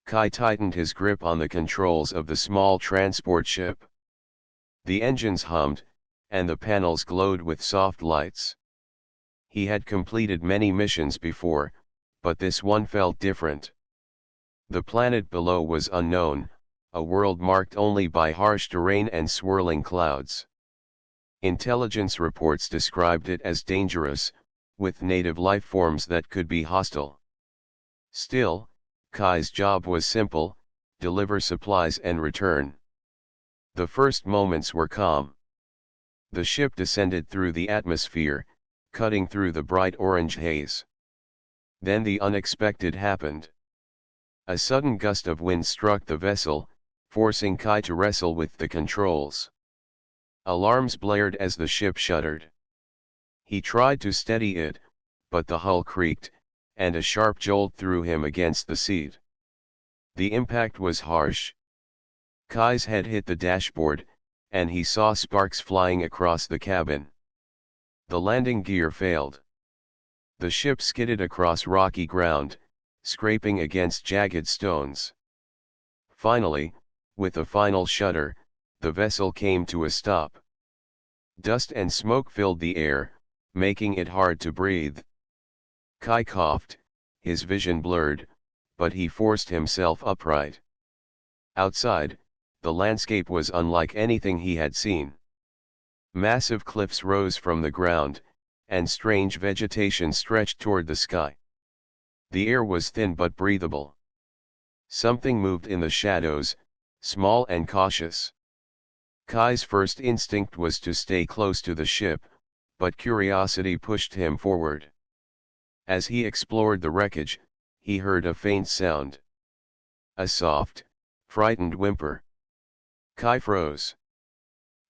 Kai tightened his grip on the controls of the small transport ship. The engines hummed, and the panels glowed with soft lights. He had completed many missions before, but this one felt different. The planet below was unknown, a world marked only by harsh terrain and swirling clouds. Intelligence reports described it as dangerous, with native life forms that could be hostile. Still, Kai's job was simple: deliver supplies and return. The first moments were calm. The ship descended through the atmosphere, cutting through the bright orange haze. Then the unexpected happened. A sudden gust of wind struck the vessel, forcing Kai to wrestle with the controls. Alarms blared as the ship shuddered. He tried to steady it, but the hull creaked, and a sharp jolt threw him against the seat. The impact was harsh. Kai's head hit the dashboard, and he saw sparks flying across the cabin. The landing gear failed. The ship skidded across rocky ground, scraping against jagged stones. Finally, with a final shudder, the vessel came to a stop. Dust and smoke filled the air, making it hard to breathe. Kai coughed, his vision blurred, but he forced himself upright. Outside, the landscape was unlike anything he had seen. Massive cliffs rose from the ground, and strange vegetation stretched toward the sky. The air was thin but breathable. Something moved in the shadows, small and cautious. Kai's first instinct was to stay close to the ship, but curiosity pushed him forward. As he explored the wreckage, he heard a faint sound. A soft, frightened whimper. Kai froze.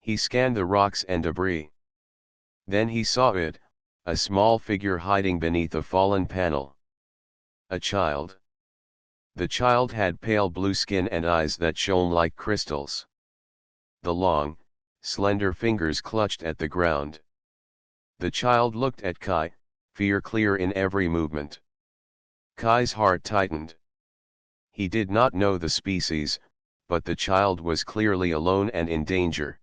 He scanned the rocks and debris. Then he saw it, a small figure hiding beneath a fallen panel. A child. The child had pale blue skin and eyes that shone like crystals. The long, slender fingers clutched at the ground. The child looked at Kai, fear clear in every movement. Kai's heart tightened. He did not know the species, but the child was clearly alone and in danger.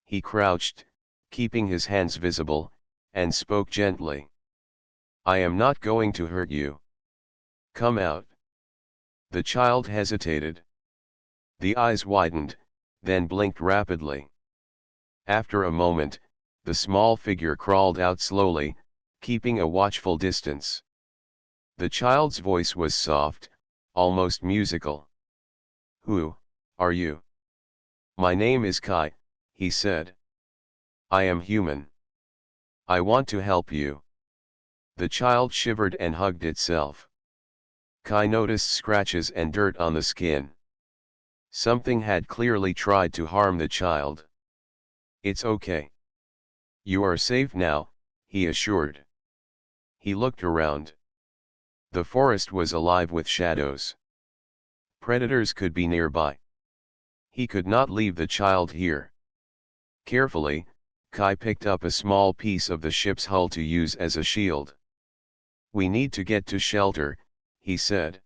He crouched, keeping his hands visible, and spoke gently. "I am not going to hurt you. Come out." The child hesitated. The eyes widened, then blinked rapidly. After a moment, the small figure crawled out slowly, keeping a watchful distance. The child's voice was soft, almost musical. "Who are you?" "My name is Kai," he said. "I am human. I want to help you." The child shivered and hugged itself. Kai noticed scratches and dirt on the skin. Something had clearly tried to harm the child. "It's okay. You are safe now," he assured. He looked around. The forest was alive with shadows. Predators could be nearby. He could not leave the child here. Carefully, Kai picked up a small piece of the ship's hull to use as a shield. "We need to get to shelter," he said.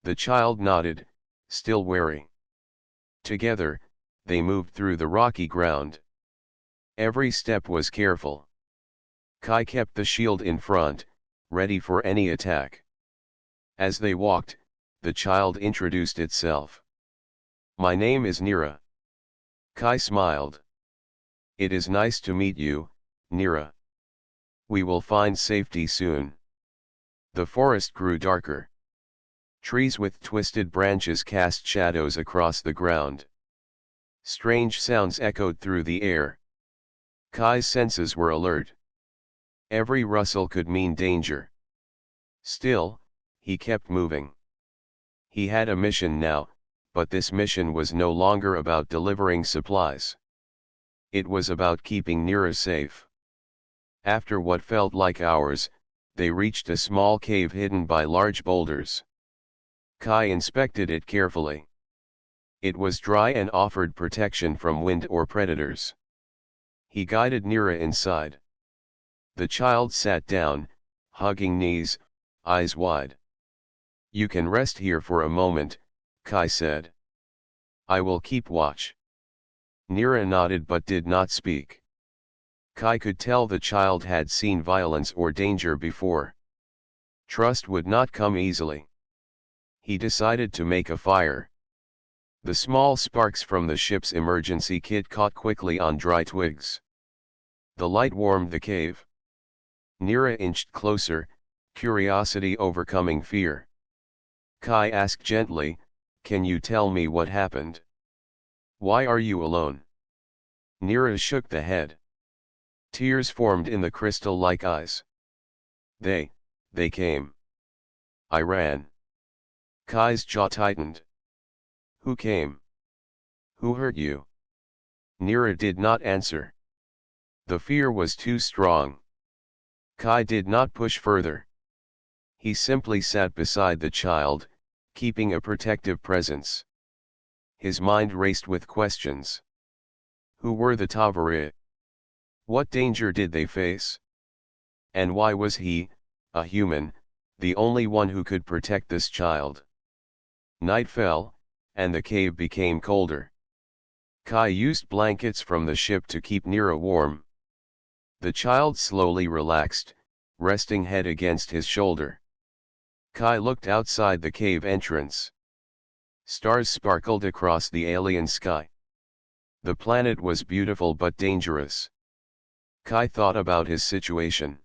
The child nodded, still wary. Together, they moved through the rocky ground. Every step was careful. Kai kept the shield in front, ready for any attack. As they walked, the child introduced itself. "My name is Nira." Kai smiled. "It is nice to meet you, Nira. We will find safety soon." The forest grew darker. Trees with twisted branches cast shadows across the ground. Strange sounds echoed through the air. Kai's senses were alert. Every rustle could mean danger. Still, he kept moving. He had a mission now, but this mission was no longer about delivering supplies. It was about keeping Nira safe. After what felt like hours, they reached a small cave hidden by large boulders. Kai inspected it carefully. It was dry and offered protection from wind or predators. He guided Nira inside. The child sat down, hugging knees, eyes wide. You can rest here for a moment, Kai said. I will keep watch. Nira nodded but did not speak. Kai could tell the child had seen violence or danger before. Trust would not come easily. He decided to make a fire. The small sparks from the ship's emergency kit caught quickly on dry twigs. The light warmed the cave. Nira inched closer, curiosity overcoming fear. Kai asked gently, "Can you tell me what happened? Why are you alone?" Nira shook the head. Tears formed in the crystal-like eyes. They came. I ran. Kai's jaw tightened. Who came? Who hurt you? Nira did not answer. The fear was too strong. Kai did not push further. He simply sat beside the child, keeping a protective presence. His mind raced with questions. Who were the Tavare? What danger did they face? And why was he, a human, the only one who could protect this child? Night fell, and the cave became colder. Kai used blankets from the ship to keep Nira warm. The child slowly relaxed, resting head against his shoulder. Kai looked outside the cave entrance. Stars sparkled across the alien sky. The planet was beautiful but dangerous. Kai thought about his situation.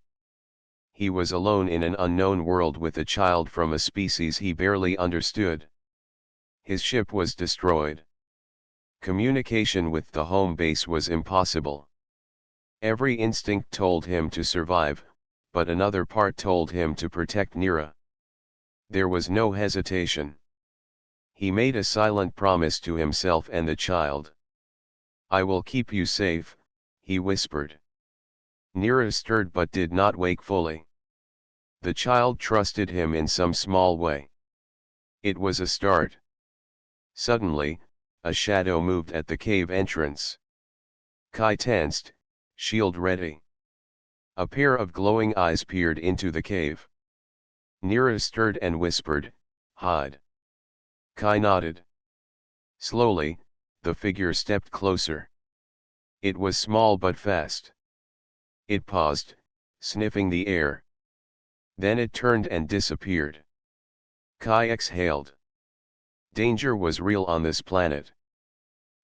He was alone in an unknown world with a child from a species he barely understood. His ship was destroyed. Communication with the home base was impossible. Every instinct told him to survive, but another part told him to protect Nira. There was no hesitation. He made a silent promise to himself and the child. I will keep you safe, he whispered. Nira stirred but did not wake fully. The child trusted him in some small way. It was a start. Suddenly, a shadow moved at the cave entrance. Kai tensed, shield ready. A pair of glowing eyes peered into the cave. Nira stirred and whispered, hide. Kai nodded. Slowly, the figure stepped closer. It was small but fast. It paused, sniffing the air. Then it turned and disappeared. Kai exhaled. Danger was real on this planet.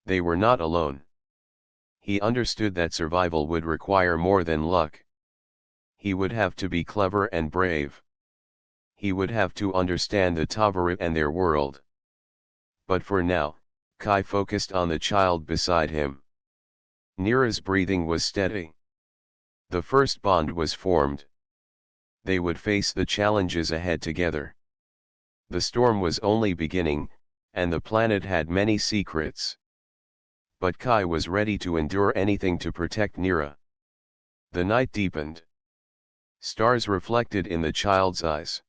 They were not alone. He understood that survival would require more than luck. He would have to be clever and brave. He would have to understand the Tavare and their world. But for now, Kai focused on the child beside him. Nira's breathing was steady. The first bond was formed. They would face the challenges ahead together. The storm was only beginning, and the planet had many secrets. But Kai was ready to endure anything to protect Nira. The night deepened. Stars reflected in the child's eyes.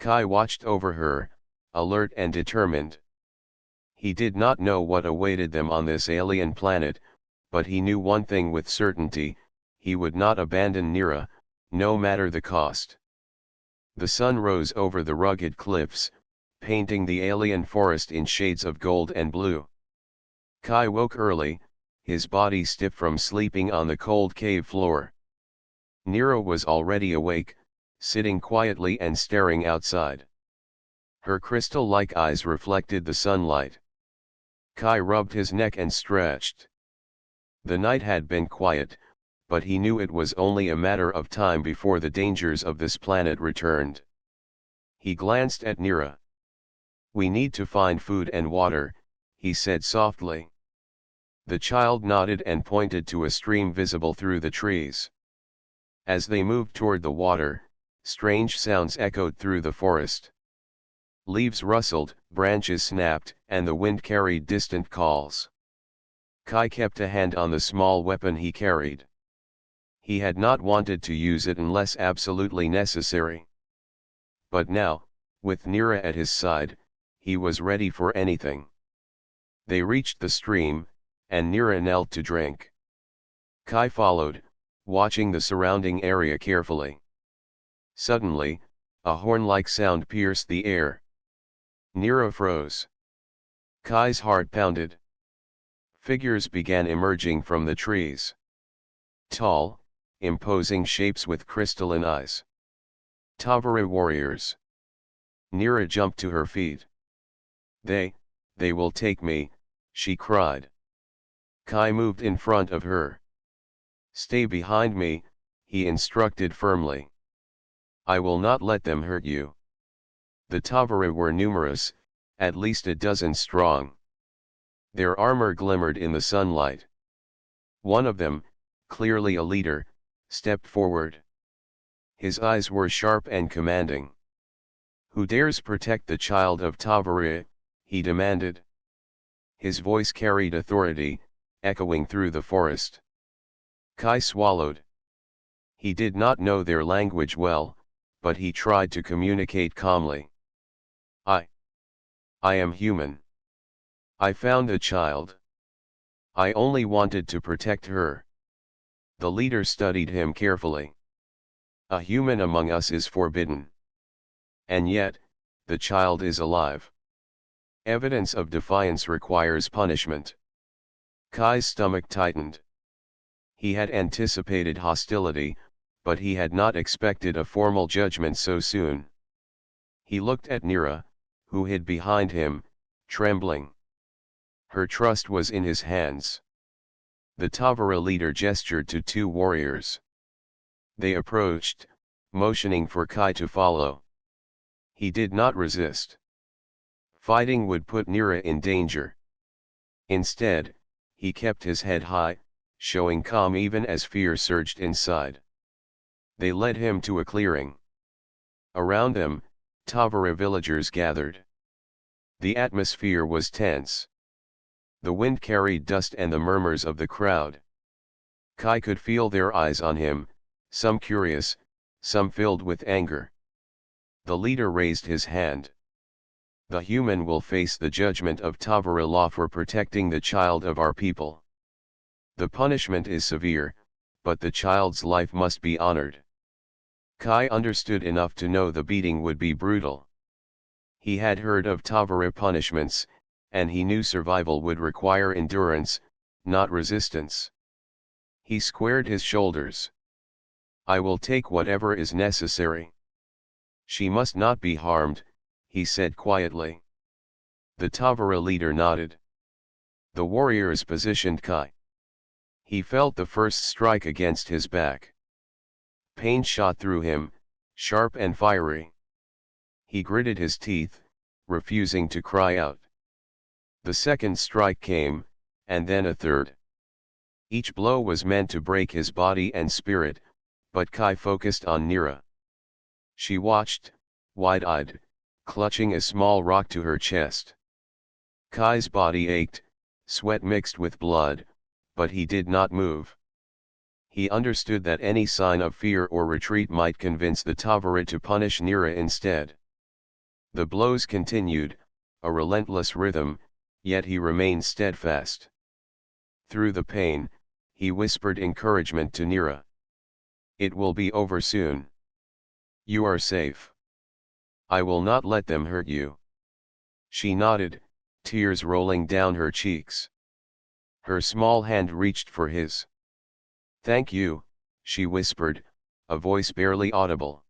Kai watched over her, alert and determined. He did not know what awaited them on this alien planet, but he knew one thing with certainty: he would not abandon Nira, no matter the cost. The sun rose over the rugged cliffs, painting the alien forest in shades of gold and blue. Kai woke early, his body stiff from sleeping on the cold cave floor. Nira was already awake, sitting quietly and staring outside. Her crystal-like eyes reflected the sunlight. Kai rubbed his neck and stretched. The night had been quiet, but he knew it was only a matter of time before the dangers of this planet returned. He glanced at Nira. We need to find food and water, he said softly. The child nodded and pointed to a stream visible through the trees. As they moved toward the water, strange sounds echoed through the forest. Leaves rustled, branches snapped, and the wind carried distant calls. Kai kept a hand on the small weapon he carried. He had not wanted to use it unless absolutely necessary. But now, with Nira at his side, he was ready for anything. They reached the stream, and Nira knelt to drink. Kai followed, watching the surrounding area carefully. Suddenly, A horn-like sound pierced the air. Nira froze. Kai's heart pounded. Figures began emerging from the trees. Tall, imposing shapes with crystalline eyes. Tavara warriors. Nira jumped to her feet. They will take me, she cried. Kai moved in front of her. Stay behind me, he instructed firmly. I will not let them hurt you. The Tavara were numerous, at least a dozen strong. Their armor glimmered in the sunlight. One of them, clearly a leader, stepped forward. His eyes were sharp and commanding. Who dares protect the child of Tavara? He demanded. His voice carried authority, echoing through the forest. Kai swallowed. He did not know their language well, but he tried to communicate calmly. I am human. I found a child. I only wanted to protect her. The leader studied him carefully. A human among us is forbidden. And yet, the child is alive. Evidence of defiance requires punishment. Kai's stomach tightened. He had anticipated hostility, but he had not expected a formal judgment so soon. He looked at Nira, who hid behind him, trembling. Her trust was in his hands. The Tavara leader gestured to two warriors. They approached, motioning for Kai to follow. He did not resist. Fighting would put Nira in danger. Instead, he kept his head high, showing calm even as fear surged inside. They led him to a clearing. Around them, Tavara villagers gathered. The atmosphere was tense. The wind carried dust and the murmurs of the crowd. Kai could feel their eyes on him, some curious, some filled with anger. The leader raised his hand. The human will face the judgment of Tavara law for protecting the child of our people. The punishment is severe, but the child's life must be honored. Kai understood enough to know the beating would be brutal. He had heard of Tavara punishments, and he knew survival would require endurance, not resistance. He squared his shoulders. I will take whatever is necessary. She must not be harmed, he said quietly. The Tavara leader nodded. The warriors positioned Kai. He felt the first strike against his back. Pain shot through him, sharp and fiery. He gritted his teeth, refusing to cry out. The second strike came, and then a third. Each blow was meant to break his body and spirit, but Kai focused on Nira. She watched, wide-eyed, clutching a small rock to her chest. Kai's body ached, sweat mixed with blood, but he did not move. He understood that any sign of fear or retreat might convince the Tavara to punish Nira instead. The blows continued, a relentless rhythm, yet he remained steadfast. Through the pain, he whispered encouragement to Nira. It will be over soon. You are safe. I will not let them hurt you. She nodded, tears rolling down her cheeks. Her small hand reached for his. Thank you, she whispered, a voice barely audible.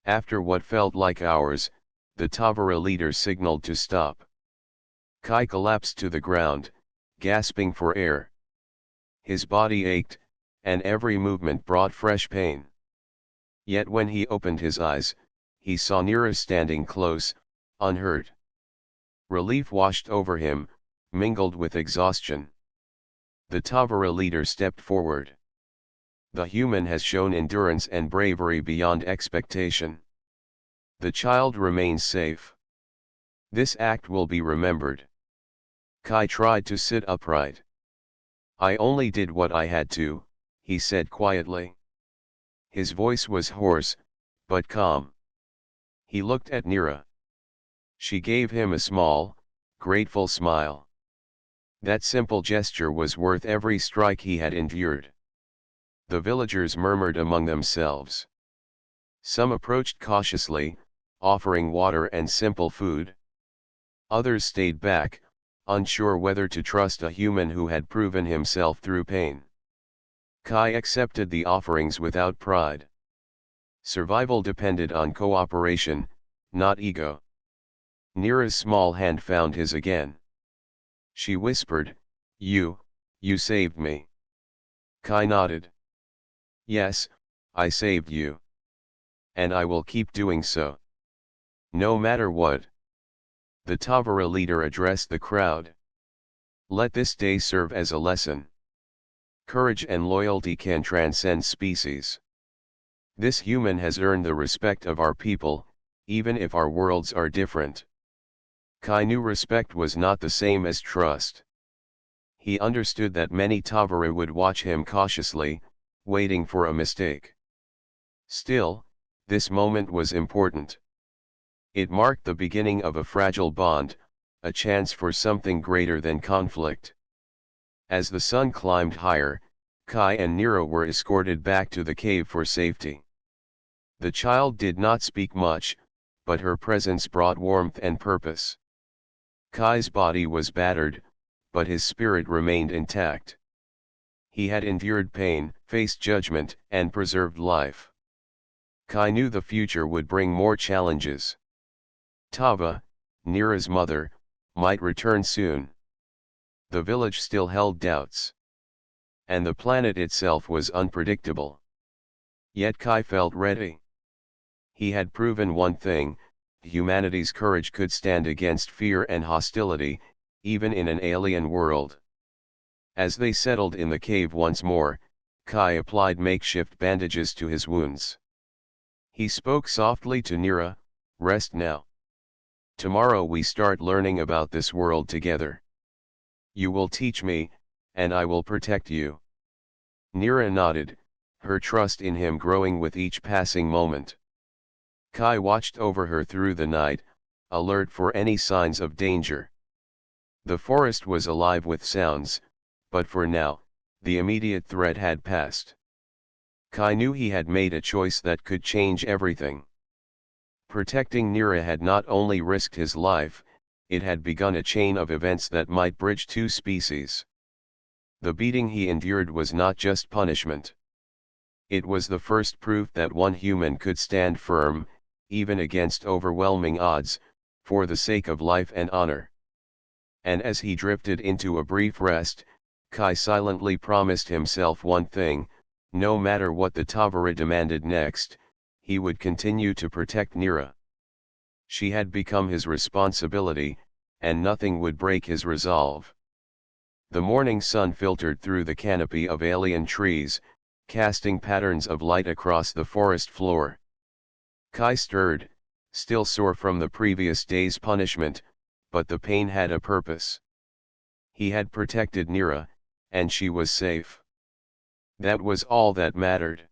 After what felt like hours, the Tavara leader signaled to stop. Kai collapsed to the ground, gasping for air. His body ached, and every movement brought fresh pain. Yet when he opened his eyes, he saw Nira standing close, unhurt. Relief washed over him, mingled with exhaustion. The Tavara leader stepped forward. The human has shown endurance and bravery beyond expectation. The child remains safe. This act will be remembered. Kai tried to sit upright. I only did what I had to, he said quietly. His voice was hoarse, but calm. He looked at Nira. She gave him a small, grateful smile. That simple gesture was worth every strike he had endured. The villagers murmured among themselves. Some approached cautiously, offering water and simple food. Others stayed back, unsure whether to trust a human who had proven himself through pain. Kai accepted the offerings without pride. Survival depended on cooperation, not ego. Nira's small hand found his again. She whispered, You saved me. Kai nodded. Yes, I saved you. And I will keep doing so. No matter what. The Tavara leader addressed the crowd. Let this day serve as a lesson. Courage and loyalty can transcend species. This human has earned the respect of our people, even if our worlds are different. Kai knew respect was not the same as trust. He understood that many Tavara would watch him cautiously, waiting for a mistake. Still, this moment was important. It marked the beginning of a fragile bond, a chance for something greater than conflict. As the sun climbed higher, Kai and Nira were escorted back to the cave for safety. The child did not speak much, but her presence brought warmth and purpose. Kai's body was battered, but his spirit remained intact. He had endured pain, faced judgment, and preserved life. Kai knew the future would bring more challenges. Tava, Nira's mother, might return soon. The village still held doubts. And the planet itself was unpredictable. Yet Kai felt ready. He had proven one thing: humanity's courage could stand against fear and hostility, even in an alien world. As they settled in the cave once more, Kai applied makeshift bandages to his wounds. He spoke softly to Nira, Rest now. Tomorrow we start learning about this world together. You will teach me, and I will protect you. Nira nodded, her trust in him growing with each passing moment. Kai watched over her through the night, alert for any signs of danger. The forest was alive with sounds, but for now, the immediate threat had passed. Kai knew he had made a choice that could change everything. Protecting Nira had not only risked his life, it had begun a chain of events that might bridge two species. The beating he endured was not just punishment. It was the first proof that one human could stand firm, even against overwhelming odds, for the sake of life and honor. And as he drifted into a brief rest, Kai silently promised himself one thing: no matter what the Tavara demanded next, he would continue to protect Nira. She had become his responsibility, and nothing would break his resolve. The morning sun filtered through the canopy of alien trees, casting patterns of light across the forest floor. Kai stirred, still sore from the previous day's punishment, but the pain had a purpose. He had protected Nira, and she was safe. That was all that mattered.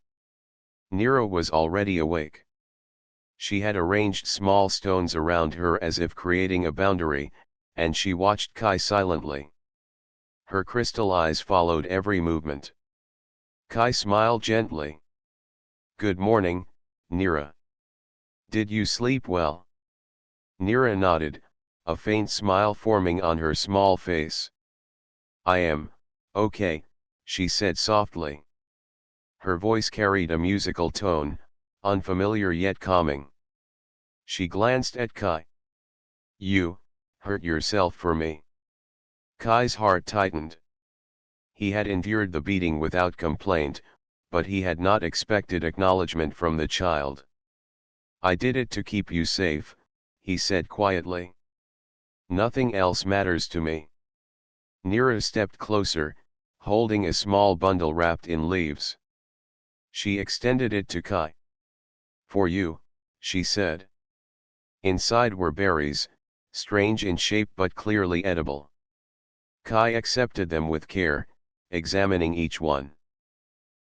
Nira was already awake. She had arranged small stones around her as if creating a boundary, and she watched Kai silently. Her crystal eyes followed every movement. Kai smiled gently. Good morning, Nira. Did you sleep well? Nira nodded, a faint smile forming on her small face. I am okay, she said softly. Her voice carried a musical tone, unfamiliar yet calming. She glanced at Kai. You hurt yourself for me. Kai's heart tightened. He had endured the beating without complaint, but he had not expected acknowledgement from the child. I did it to keep you safe, he said quietly. Nothing else matters to me. Nira stepped closer, holding a small bundle wrapped in leaves. She extended it to Kai. For you, she said. Inside were berries, strange in shape but clearly edible. Kai accepted them with care, examining each one.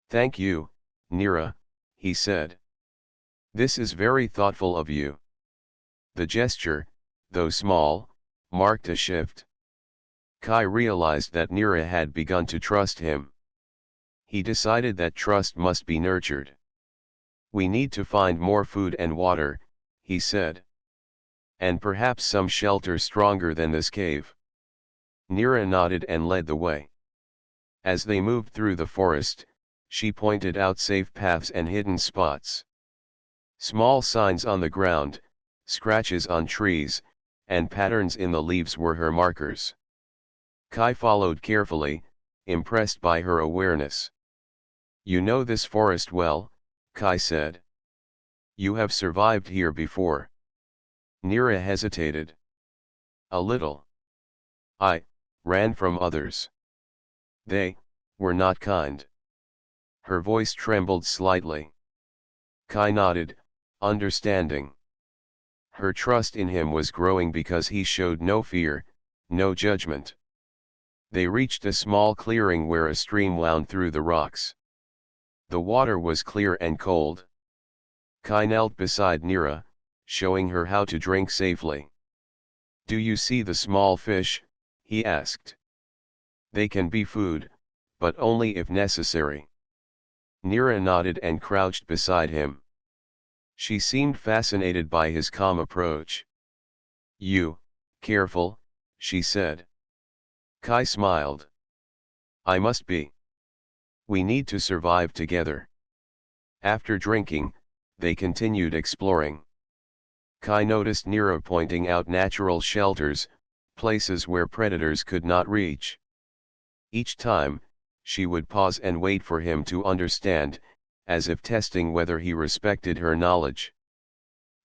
Thank you, Nira, he said. This is very thoughtful of you. The gesture, though small, marked a shift. Kai realized that Nira had begun to trust him. He decided that trust must be nurtured. We need to find more food and water, he said. And perhaps some shelter stronger than this cave. Nira nodded and led the way. As they moved through the forest, she pointed out safe paths and hidden spots. Small signs on the ground, scratches on trees, and patterns in the leaves were her markers. Kai followed carefully, impressed by her awareness. You know this forest well, Kai said. You have survived here before. Nira hesitated. A little. I ran from others. They were not kind. Her voice trembled slightly. Kai nodded, understanding. Her trust in him was growing because he showed no fear, no judgment. They reached a small clearing where a stream wound through the rocks. The water was clear and cold. Kai knelt beside Nira, showing her how to drink safely. Do you see the small fish? He asked. They can be food, but only if necessary. Nira nodded and crouched beside him. She seemed fascinated by his calm approach. You, careful, she said. Kai smiled. I must be. We need to survive together. After drinking, they continued exploring. Kai noticed Nira pointing out natural shelters, places where predators could not reach. Each time, she would pause and wait for him to understand, as if testing whether he respected her knowledge.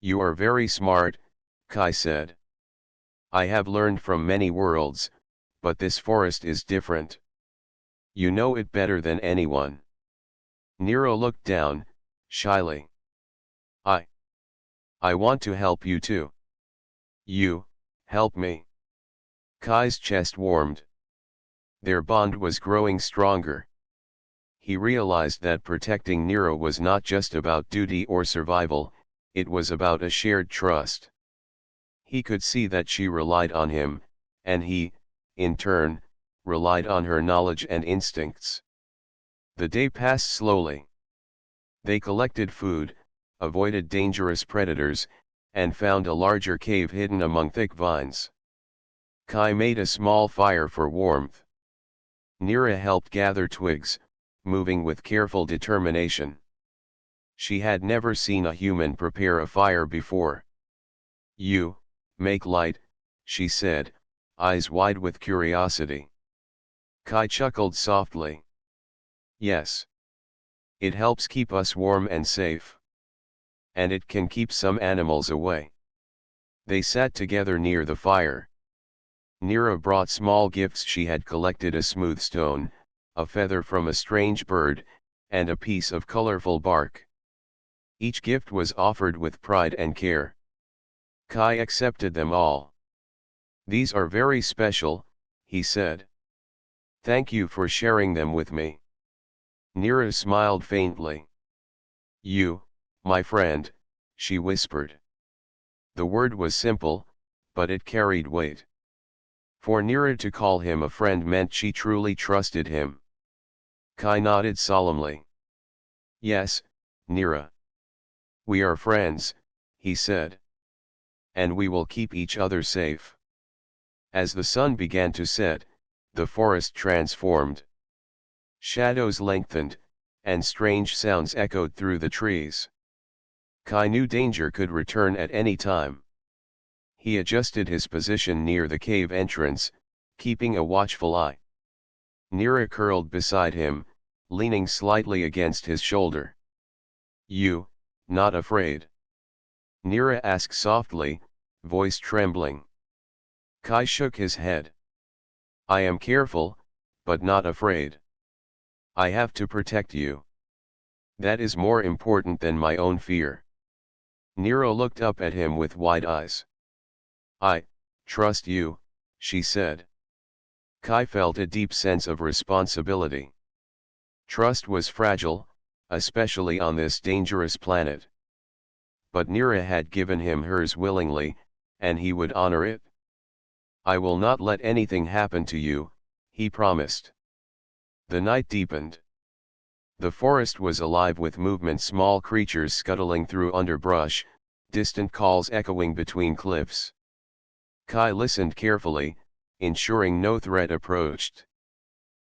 You are very smart, Kai said. I have learned from many worlds, but this forest is different. You know it better than anyone. Nira looked down, shyly. I want to help you too. You, help me. Kai's chest warmed. Their bond was growing stronger. He realized that protecting Nira was not just about duty or survival, it was about a shared trust. He could see that she relied on him, and he, in turn, relied on her knowledge and instincts. The day passed slowly. They collected food, avoided dangerous predators, and found a larger cave hidden among thick vines. Kai made a small fire for warmth. Nira helped gather twigs, moving with careful determination. She had never seen a human prepare a fire before. You, make light, she said, eyes wide with curiosity. Kai chuckled softly. Yes. It helps keep us warm and safe. And it can keep some animals away. They sat together near the fire. Nira brought small gifts she had collected: a smooth stone, a feather from a strange bird, and a piece of colorful bark. Each gift was offered with pride and care. Kai accepted them all. These are very special, he said. Thank you for sharing them with me. Nira smiled faintly. You, my friend, she whispered. The word was simple, but it carried weight. For Nira to call him a friend meant she truly trusted him. Kai nodded solemnly. Yes, Nira. We are friends, he said. And we will keep each other safe. As the sun began to set, the forest transformed. Shadows lengthened, and strange sounds echoed through the trees. Kai knew danger could return at any time. He adjusted his position near the cave entrance, keeping a watchful eye. Nira curled beside him, leaning slightly against his shoulder. You, not afraid? Nira asked softly, voice trembling. Kai shook his head. I am careful, but not afraid. I have to protect you. That is more important than my own fear. Nira looked up at him with wide eyes. I trust you, she said. Kai felt a deep sense of responsibility. Trust was fragile, especially on this dangerous planet. But Nira had given him hers willingly, and he would honor it. I will not let anything happen to you, he promised. The night deepened. The forest was alive with movement, small creatures scuttling through underbrush, distant calls echoing between cliffs. Kai listened carefully, ensuring no threat approached.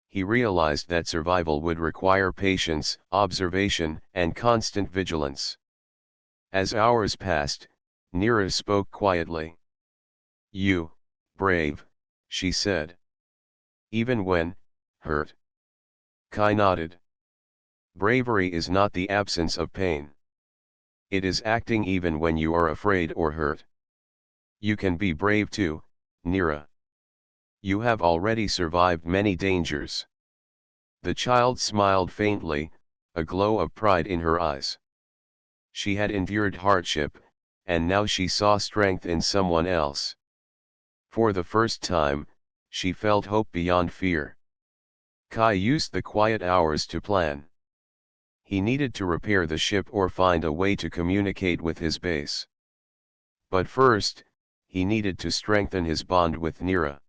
He realized that survival would require patience, observation, and constant vigilance. As hours passed, Nira spoke quietly. "You, brave," she said. "Even when hurt." Kai nodded. "Bravery is not the absence of pain. It is acting even when you are afraid or hurt. You can be brave too, Nira. You have already survived many dangers." The child smiled faintly, a glow of pride in her eyes. She had endured hardship, and now she saw strength in someone else. For the first time, she felt hope beyond fear. Kai used the quiet hours to plan. He needed to repair the ship or find a way to communicate with his base. But first, he needed to strengthen his bond with Nira.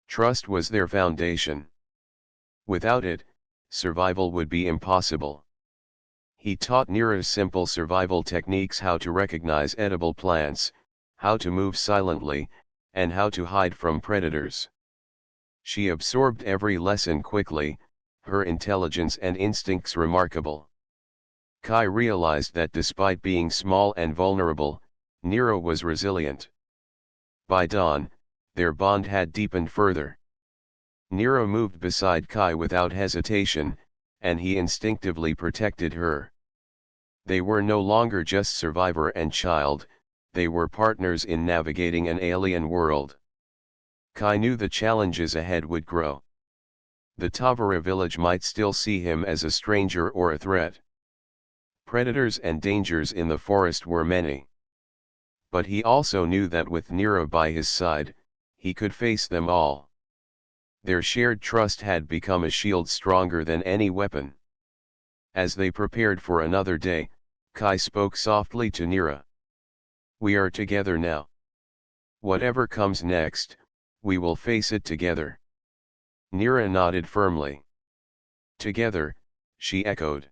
Trust was their foundation. Without it, survival would be impossible. He taught Nira simple survival techniques: how to recognize edible plants, how to move silently, and how to hide from predators. She absorbed every lesson quickly, her intelligence and instincts remarkable. Kai realized that despite being small and vulnerable, Nira was resilient. By dawn, their bond had deepened further. Nira moved beside Kai without hesitation, and he instinctively protected her. They were no longer just survivor and child, they were partners in navigating an alien world. Kai knew the challenges ahead would grow. The Tavara village might still see him as a stranger or a threat. Predators and dangers in the forest were many. But he also knew that with Nira by his side, he could face them all. Their shared trust had become a shield stronger than any weapon. As they prepared for another day, Kai spoke softly to Nira. "We are together now. Whatever comes next, we will face it together." Nira nodded firmly. "Together," she echoed.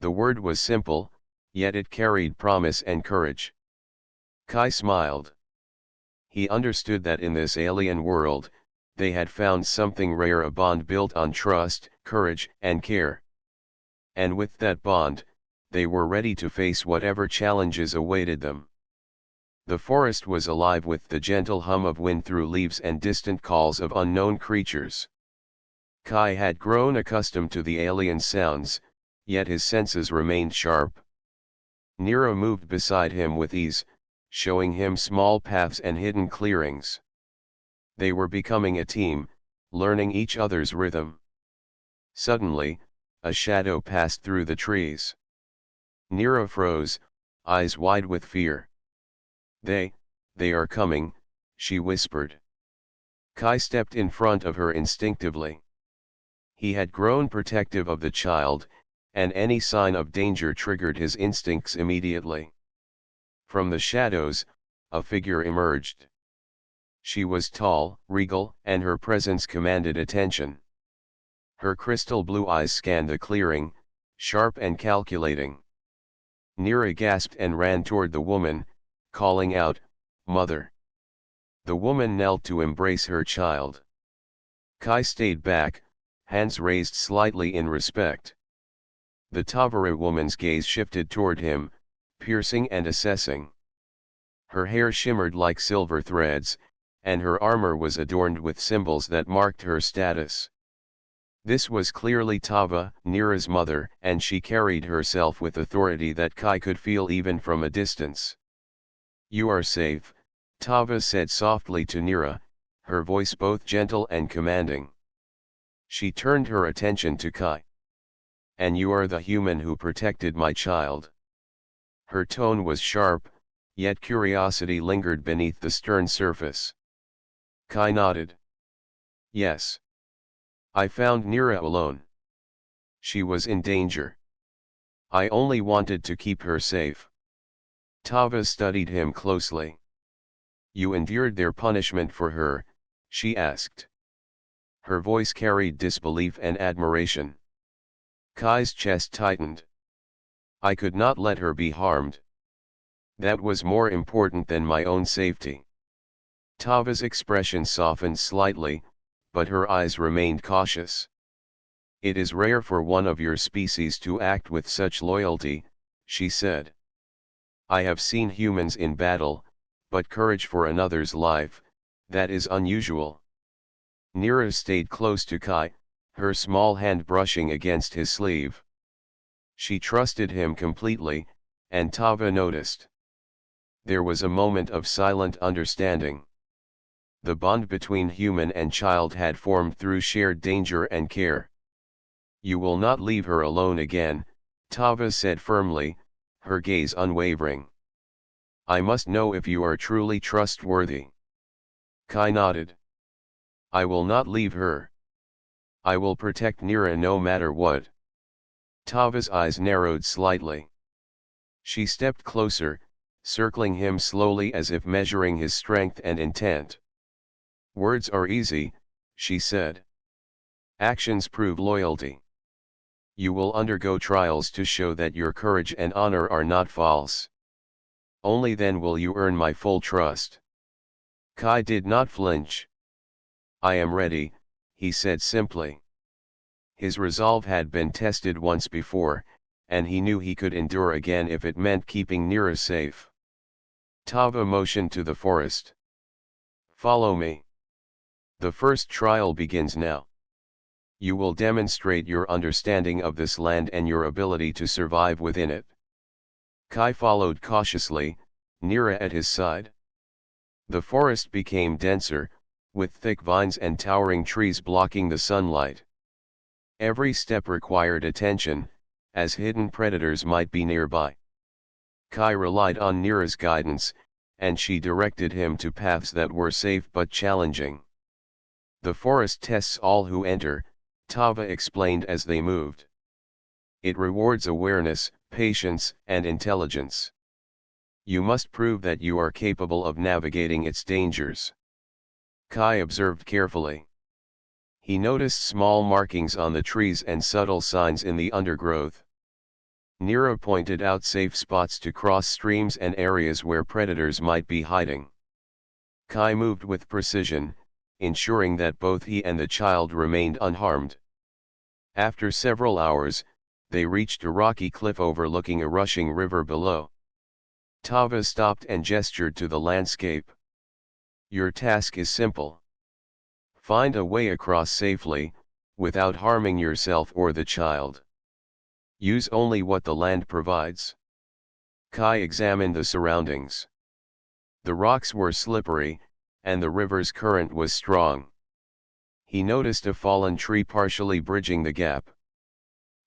The word was simple, yet it carried promise and courage. Kai smiled. He understood that in this alien world, they had found something rare: a bond built on trust, courage, and care. And with that bond, they were ready to face whatever challenges awaited them. The forest was alive with the gentle hum of wind through leaves and distant calls of unknown creatures. Kai had grown accustomed to the alien sounds, yet his senses remained sharp. Nira moved beside him with ease, showing him small paths and hidden clearings. They were becoming a team, learning each other's rhythm. Suddenly, a shadow passed through the trees. Nira froze, eyes wide with fear. They are coming," she whispered. Kai stepped in front of her instinctively. He had grown protective of the child, and any sign of danger triggered his instincts immediately. From the shadows, a figure emerged. She was tall, regal, and her presence commanded attention. Her crystal blue eyes scanned the clearing, sharp and calculating. Nira gasped and ran toward the woman, calling out, "Mother." The woman knelt to embrace her child. Kai stayed back, hands raised slightly in respect. The Tavara woman's gaze shifted toward him, piercing and assessing. Her hair shimmered like silver threads, and her armor was adorned with symbols that marked her status. This was clearly Tava, Nira's mother, and she carried herself with authority that Kai could feel even from a distance. "You are safe," Tava said softly to Nira, her voice both gentle and commanding. She turned her attention to Kai. "And you are the human who protected my child." Her tone was sharp, yet curiosity lingered beneath the stern surface. Kai nodded. "Yes. I found Nira alone. She was in danger. I only wanted to keep her safe." Tava studied him closely. "You endured their punishment for her?" she asked. Her voice carried disbelief and admiration. Kai's chest tightened. I could not let her be harmed. That was more important than my own safety. Tava's expression softened slightly, but her eyes remained cautious. It is rare for one of your species to act with such loyalty, she said. I have seen humans in battle, but courage for another's life, that is unusual. Nira stayed close to Kai, her small hand brushing against his sleeve. She trusted him completely, and Tava noticed. There was a moment of silent understanding. The bond between human and child had formed through shared danger and care. You will not leave her alone again, Tava said firmly, her gaze unwavering. I must know if you are truly trustworthy. Kai nodded. I will not leave her. I will protect Nira no matter what. Tava's eyes narrowed slightly. She stepped closer, circling him slowly as if measuring his strength and intent. Words are easy, she said. Actions prove loyalty. You will undergo trials to show that your courage and honor are not false. Only then will you earn my full trust. Kai did not flinch. I am ready, he said simply. His resolve had been tested once before, and he knew he could endure again if it meant keeping Nira safe. Tava motioned to the forest. Follow me. The first trial begins now. You will demonstrate your understanding of this land and your ability to survive within it. Kai followed cautiously, Nira at his side. The forest became denser, with thick vines and towering trees blocking the sunlight. Every step required attention, as hidden predators might be nearby. Kai relied on Nira's guidance, and she directed him to paths that were safe but challenging. The forest tests all who enter, Tava explained as they moved. It rewards awareness, patience, and intelligence. You must prove that you are capable of navigating its dangers. Kai observed carefully. He noticed small markings on the trees and subtle signs in the undergrowth. Nira pointed out safe spots to cross streams and areas where predators might be hiding. Kai moved with precision, ensuring that both he and the child remained unharmed. After several hours, they reached a rocky cliff overlooking a rushing river below. Tava stopped and gestured to the landscape. Your task is simple. Find a way across safely, without harming yourself or the child. Use only what the land provides. Kai examined the surroundings. The rocks were slippery, and the river's current was strong. He noticed a fallen tree partially bridging the gap.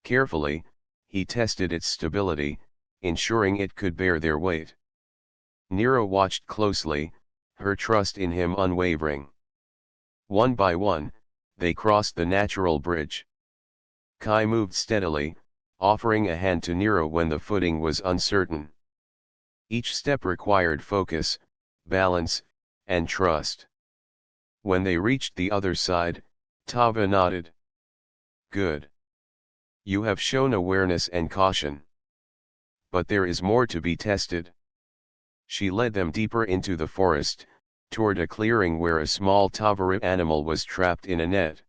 Carefully, he tested its stability, ensuring it could bear their weight. Nira watched closely, her trust in him unwavering. One by one, they crossed the natural bridge. Kai moved steadily, offering a hand to Nira when the footing was uncertain. Each step required focus, balance, and trust. When they reached the other side, Tava nodded. Good. You have shown awareness and caution. But there is more to be tested. She led them deeper into the forest, toward a clearing where a small Tavarit animal was trapped in a net.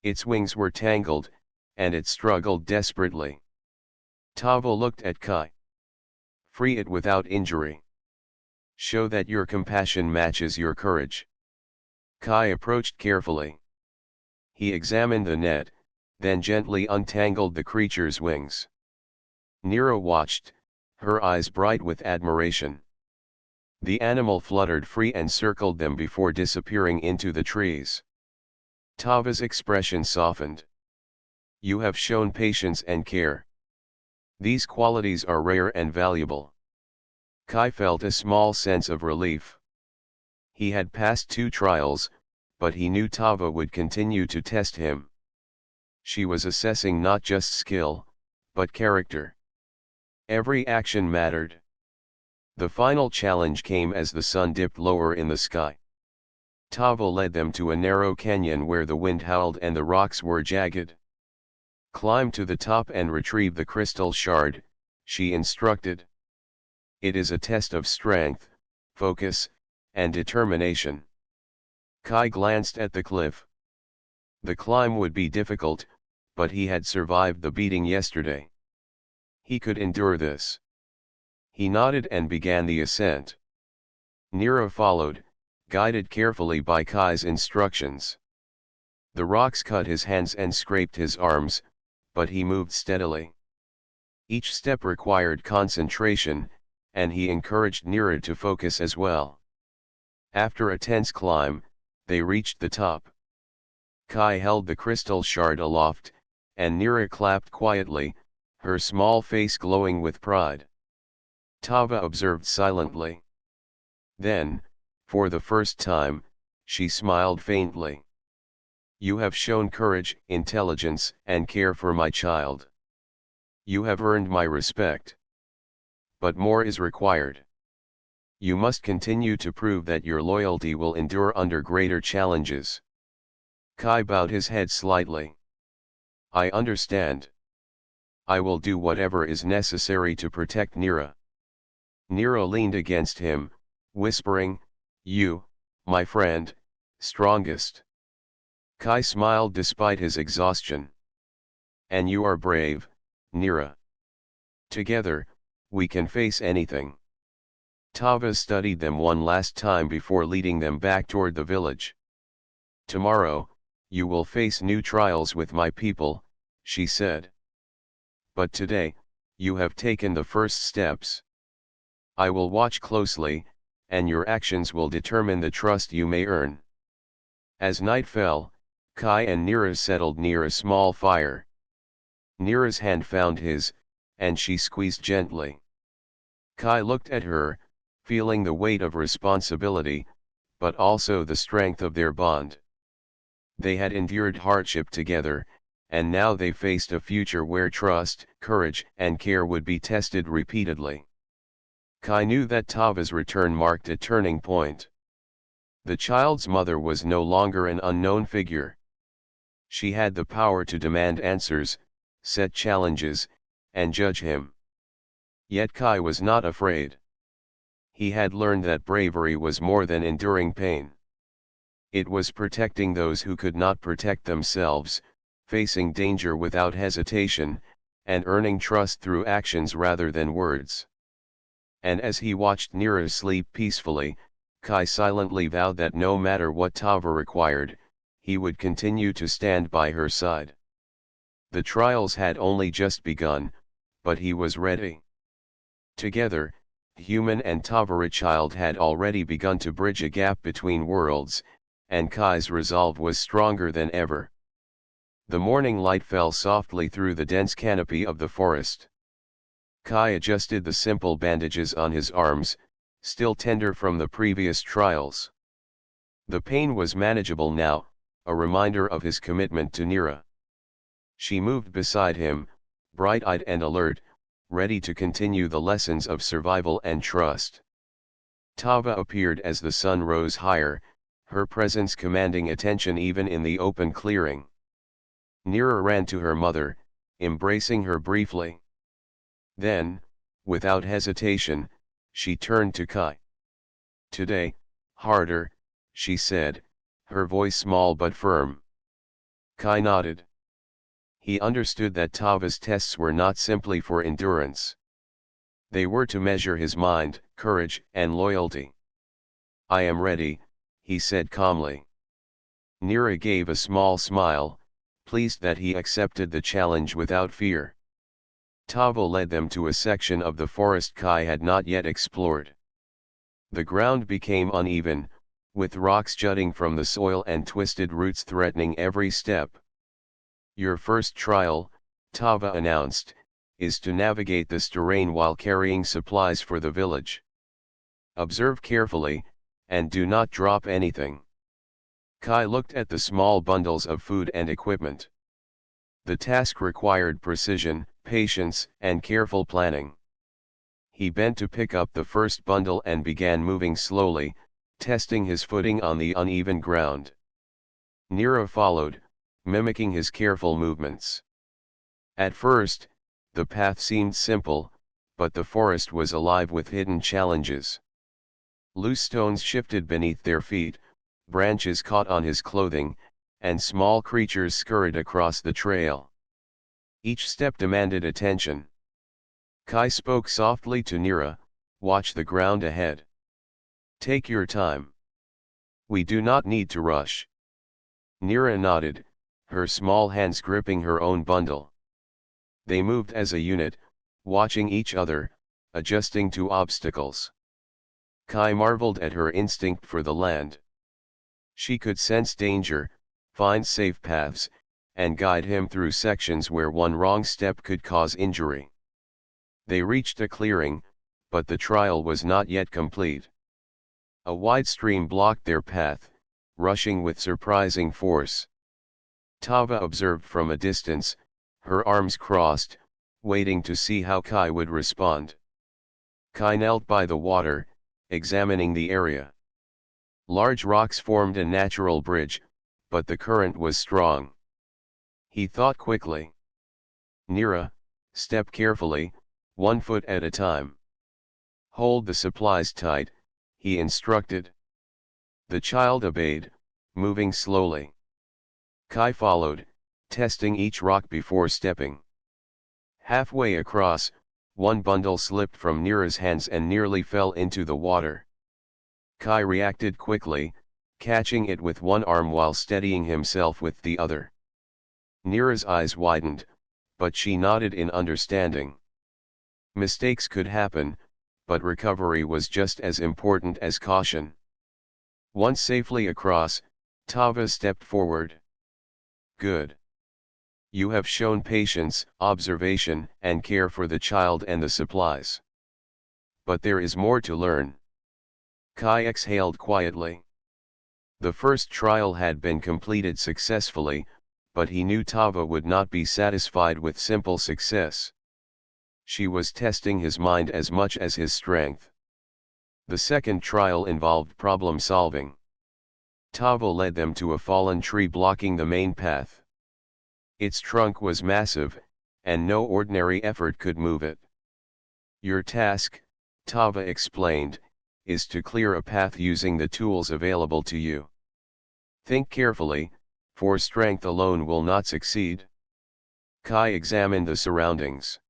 Its wings were tangled, and it struggled desperately. Tava looked at Kai. Free it without injury. Show that your compassion matches your courage. Kai approached carefully. He examined the net, then gently untangled the creature's wings. Nira watched, her eyes bright with admiration. The animal fluttered free and circled them before disappearing into the trees. Tava's expression softened. You have shown patience and care. These qualities are rare and valuable. Kai felt a small sense of relief. He had passed 2 trials, but he knew Tava would continue to test him. She was assessing not just skill, but character. Every action mattered. The final challenge came as the sun dipped lower in the sky. Tava led them to a narrow canyon where the wind howled and the rocks were jagged. Climb to the top and retrieve the crystal shard, she instructed. It is a test of strength, focus, and determination. Kai glanced at the cliff. The climb would be difficult, but he had survived the beating yesterday. He could endure this. He nodded and began the ascent. Nira followed, guided carefully by Kai's instructions. The rocks cut his hands and scraped his arms, but he moved steadily. Each step required concentration, and he encouraged Nira to focus as well. After a tense climb, they reached the top. Kai held the crystal shard aloft, and Nira clapped quietly, her small face glowing with pride. Tava observed silently. Then, for the first time, she smiled faintly. You have shown courage, intelligence, and care for my child. You have earned my respect. But more is required. You must continue to prove that your loyalty will endure under greater challenges. Kai bowed his head slightly. I understand. I will do whatever is necessary to protect Nira. Nira leaned against him, whispering, You, my friend, strongest. Kai smiled despite his exhaustion. And you are brave, Nira. Together, we can face anything. Tava studied them one last time before leading them back toward the village. Tomorrow, you will face new trials with my people, she said. But today, you have taken the first steps. I will watch closely, and your actions will determine the trust you may earn. As night fell, Kai and Nira settled near a small fire. Nira's hand found his, and she squeezed gently. Kai looked at her, feeling the weight of responsibility, but also the strength of their bond. They had endured hardship together, and now they faced a future where trust, courage, and care would be tested repeatedly. Kai knew that Tava's return marked a turning point. The child's mother was no longer an unknown figure. She had the power to demand answers, set challenges, and judge him. Yet Kai was not afraid. He had learned that bravery was more than enduring pain. It was protecting those who could not protect themselves, facing danger without hesitation, and earning trust through actions rather than words. And as he watched Nira sleep peacefully, Kai silently vowed that no matter what Tava required, he would continue to stand by her side. The trials had only just begun, but he was ready. Together, human and Tavara child had already begun to bridge a gap between worlds, and Kai's resolve was stronger than ever. The morning light fell softly through the dense canopy of the forest. Kai adjusted the simple bandages on his arms, still tender from the previous trials. The pain was manageable now, a reminder of his commitment to Nira. She moved beside him, bright-eyed and alert, ready to continue the lessons of survival and trust. Tava appeared as the sun rose higher, her presence commanding attention even in the open clearing. Nira ran to her mother, embracing her briefly. Then, without hesitation, she turned to Kai. Today, harder, she said, her voice small but firm. Kai nodded. He understood that Tava's tests were not simply for endurance. They were to measure his mind, courage, and loyalty. I am ready, he said calmly. Nira gave a small smile, pleased that he accepted the challenge without fear. Tava led them to a section of the forest Kai had not yet explored. The ground became uneven, with rocks jutting from the soil and twisted roots threatening every step. Your first trial, Tava announced, is to navigate this terrain while carrying supplies for the village. Observe carefully, and do not drop anything. Kai looked at the small bundles of food and equipment. The task required precision, patience, and careful planning. He bent to pick up the first bundle and began moving slowly, testing his footing on the uneven ground. Nira followed, mimicking his careful movements. At first, the path seemed simple, but the forest was alive with hidden challenges. Loose stones shifted beneath their feet, branches caught on his clothing, and small creatures scurried across the trail. Each step demanded attention. Kai spoke softly to Nira, "Watch the ground ahead. Take your time. We do not need to rush." Nira nodded, her small hands gripping her own bundle. They moved as a unit, watching each other, adjusting to obstacles. Kai marveled at her instinct for the land. She could sense danger, find safe paths, and guide him through sections where one wrong step could cause injury. They reached a clearing, but the trial was not yet complete. A wide stream blocked their path, rushing with surprising force. Tava observed from a distance, her arms crossed, waiting to see how Kai would respond. Kai knelt by the water, examining the area. Large rocks formed a natural bridge, but the current was strong. He thought quickly. "Nira, step carefully, 1 foot at a time. Hold the supplies tight," he instructed. The child obeyed, moving slowly. Kai followed, testing each rock before stepping. Halfway across, one bundle slipped from Nira's hands and nearly fell into the water. Kai reacted quickly, catching it with one arm while steadying himself with the other. Nira's eyes widened, but she nodded in understanding. Mistakes could happen, but recovery was just as important as caution. Once safely across, Tava stepped forward. "Good. You have shown patience, observation, and care for the child and the supplies. But there is more to learn." Kai exhaled quietly. The first trial had been completed successfully, but he knew Tava would not be satisfied with simple success. She was testing his mind as much as his strength. The second trial involved problem solving. Tava led them to a fallen tree blocking the main path. Its trunk was massive, and no ordinary effort could move it. "Your task," Tava explained, "is to clear a path using the tools available to you. Think carefully, for strength alone will not succeed." Kai examined the surroundings.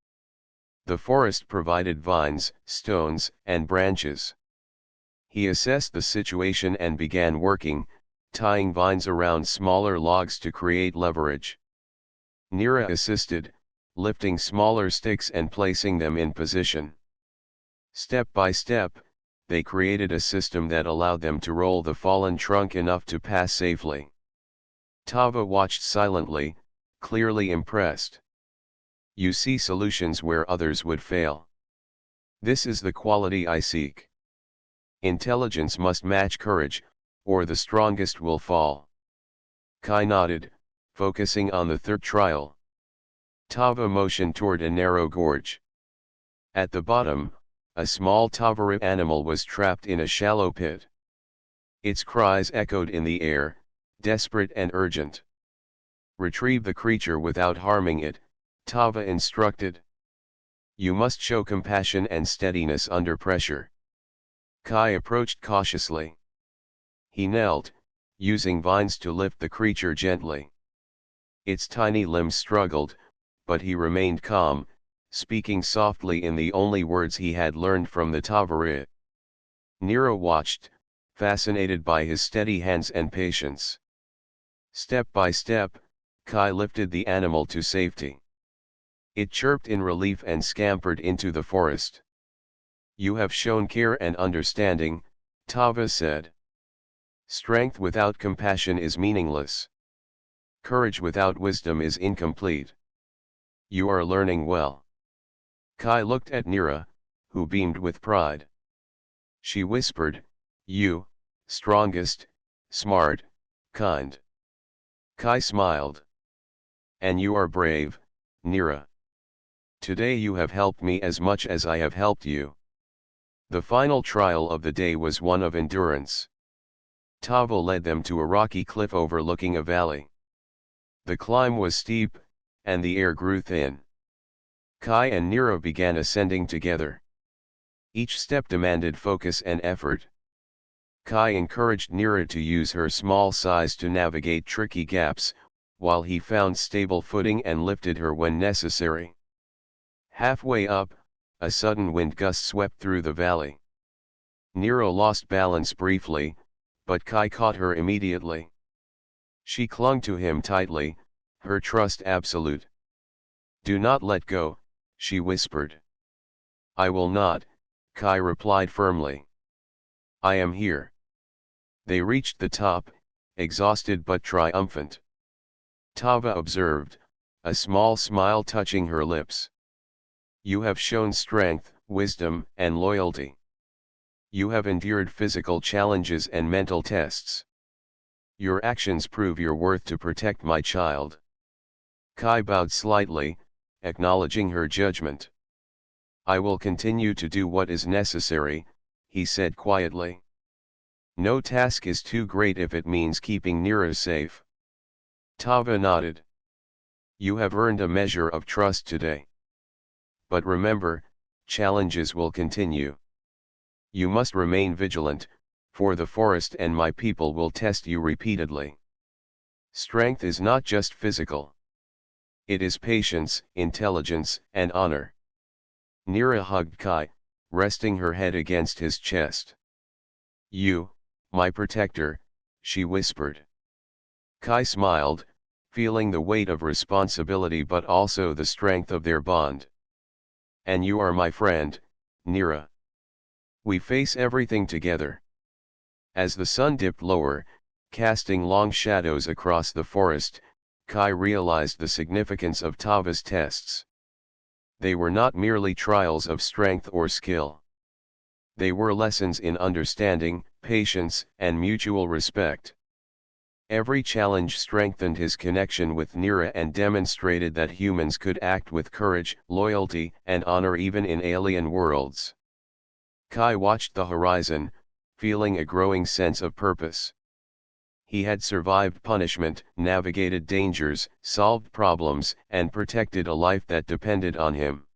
The forest provided vines, stones, and branches. He assessed the situation and began working, tying vines around smaller logs to create leverage. Nira assisted, lifting smaller sticks and placing them in position. Step by step, they created a system that allowed them to roll the fallen trunk enough to pass safely. Tava watched silently, clearly impressed. "You see solutions where others would fail. This is the quality I seek. Intelligence must match courage, or the strongest will fall." Kai nodded, focusing on the third trial. Tava motioned toward a narrow gorge. At the bottom, a small Tavara animal was trapped in a shallow pit. Its cries echoed in the air, desperate and urgent. "Retrieve the creature without harming it," Tava instructed. "You must show compassion and steadiness under pressure." Kai approached cautiously. He knelt, using vines to lift the creature gently. Its tiny limbs struggled, but he remained calm, speaking softly in the only words he had learned from the Tavara. Nira watched, fascinated by his steady hands and patience. Step by step, Kai lifted the animal to safety. It chirped in relief and scampered into the forest. "You have shown care and understanding," Tava said. "Strength without compassion is meaningless. Courage without wisdom is incomplete. You are learning well." Kai looked at Nira, who beamed with pride. She whispered, "You, strongest, smart, kind." Kai smiled. "And you are brave, Nira. Today you have helped me as much as I have helped you." The final trial of the day was one of endurance. Tava led them to a rocky cliff overlooking a valley. The climb was steep, and the air grew thin. Kai and Nero began ascending together. Each step demanded focus and effort. Kai encouraged Nero to use her small size to navigate tricky gaps, while he found stable footing and lifted her when necessary. Halfway up, a sudden wind gust swept through the valley. Nero lost balance briefly, but Kai caught her immediately. She clung to him tightly, her trust absolute. "Do not let go," she whispered. "I will not," Kai replied firmly. "I am here." They reached the top, exhausted but triumphant. Tava observed, a small smile touching her lips. "You have shown strength, wisdom, and loyalty. You have endured physical challenges and mental tests. Your actions prove your worth to protect my child." Kai bowed slightly, acknowledging her judgment. "I will continue to do what is necessary," he said quietly. "No task is too great if it means keeping Nero safe." Tava nodded. "You have earned a measure of trust today. But remember, challenges will continue. You must remain vigilant, for the forest and my people will test you repeatedly. Strength is not just physical. It is patience, intelligence, and honor." Nira hugged Kai, resting her head against his chest. "You, my protector," she whispered. Kai smiled, feeling the weight of responsibility but also the strength of their bond. "And you are my friend, Nira. We face everything together." As the sun dipped lower, casting long shadows across the forest, Kai realized the significance of Tava's tests. They were not merely trials of strength or skill. They were lessons in understanding, patience, and mutual respect. Every challenge strengthened his connection with Nira and demonstrated that humans could act with courage, loyalty, and honor even in alien worlds. Kai watched the horizon, feeling a growing sense of purpose. He had survived punishment, navigated dangers, solved problems, and protected a life that depended on him.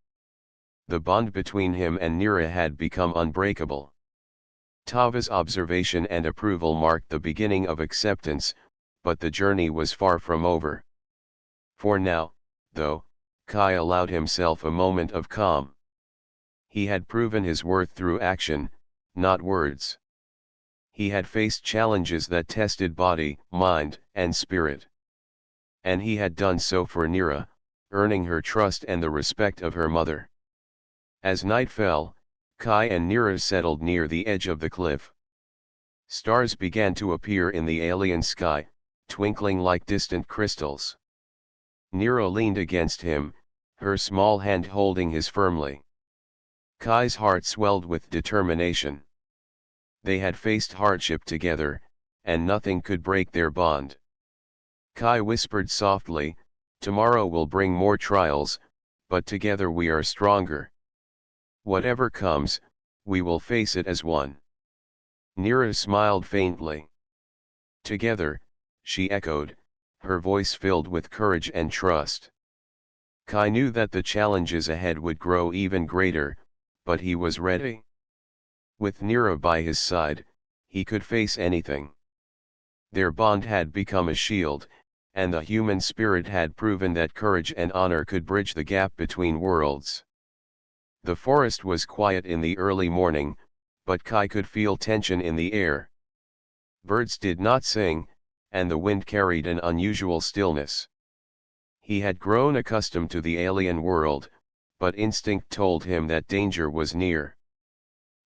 The bond between him and Nira had become unbreakable. Tava's observation and approval marked the beginning of acceptance, but the journey was far from over. For now, though, Kai allowed himself a moment of calm. He had proven his worth through action, not words. He had faced challenges that tested body, mind, and spirit. And he had done so for Nira, earning her trust and the respect of her mother. As night fell, Kai and Nira settled near the edge of the cliff. Stars began to appear in the alien sky, twinkling like distant crystals. Nira leaned against him, her small hand holding his firmly. Kai's heart swelled with determination. They had faced hardship together, and nothing could break their bond. Kai whispered softly, "Tomorrow will bring more trials, but together we are stronger. Whatever comes, we will face it as one." Nira smiled faintly. "Together," she echoed, her voice filled with courage and trust. Kai knew that the challenges ahead would grow even greater, but he was ready. With Nira by his side, he could face anything. Their bond had become a shield, and the human spirit had proven that courage and honor could bridge the gap between worlds. The forest was quiet in the early morning, but Kai could feel tension in the air. Birds did not sing, and the wind carried an unusual stillness. He had grown accustomed to the alien world, but instinct told him that danger was near.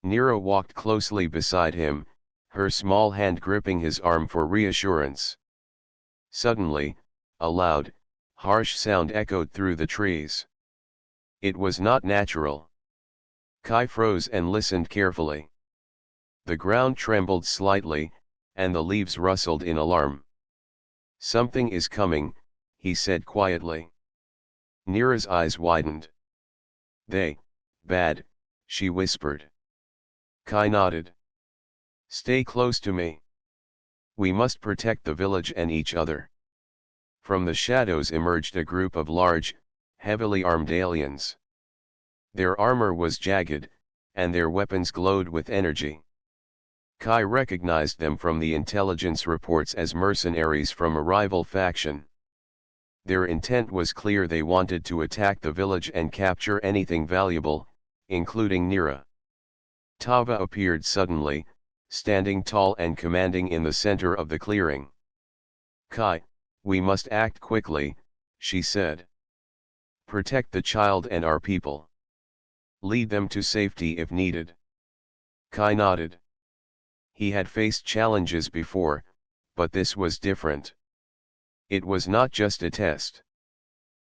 Nira walked closely beside him, her small hand gripping his arm for reassurance. Suddenly, a loud, harsh sound echoed through the trees. It was not natural. Kai froze and listened carefully. The ground trembled slightly, and the leaves rustled in alarm. "Something is coming," he said quietly. Nira's eyes widened. Bad," she whispered. Kai nodded. "Stay close to me. We must protect the village and each other." From the shadows emerged a group of large, heavily armed aliens. Their armor was jagged, and their weapons glowed with energy. Kai recognized them from the intelligence reports as mercenaries from a rival faction. Their intent was clear: they wanted to attack the village and capture anything valuable, including Nira. Tava appeared suddenly, standing tall and commanding in the center of the clearing. "Kai, we must act quickly," she said. "Protect the child and our people. Lead them to safety if needed." Kai nodded. He had faced challenges before, but this was different. It was not just a test.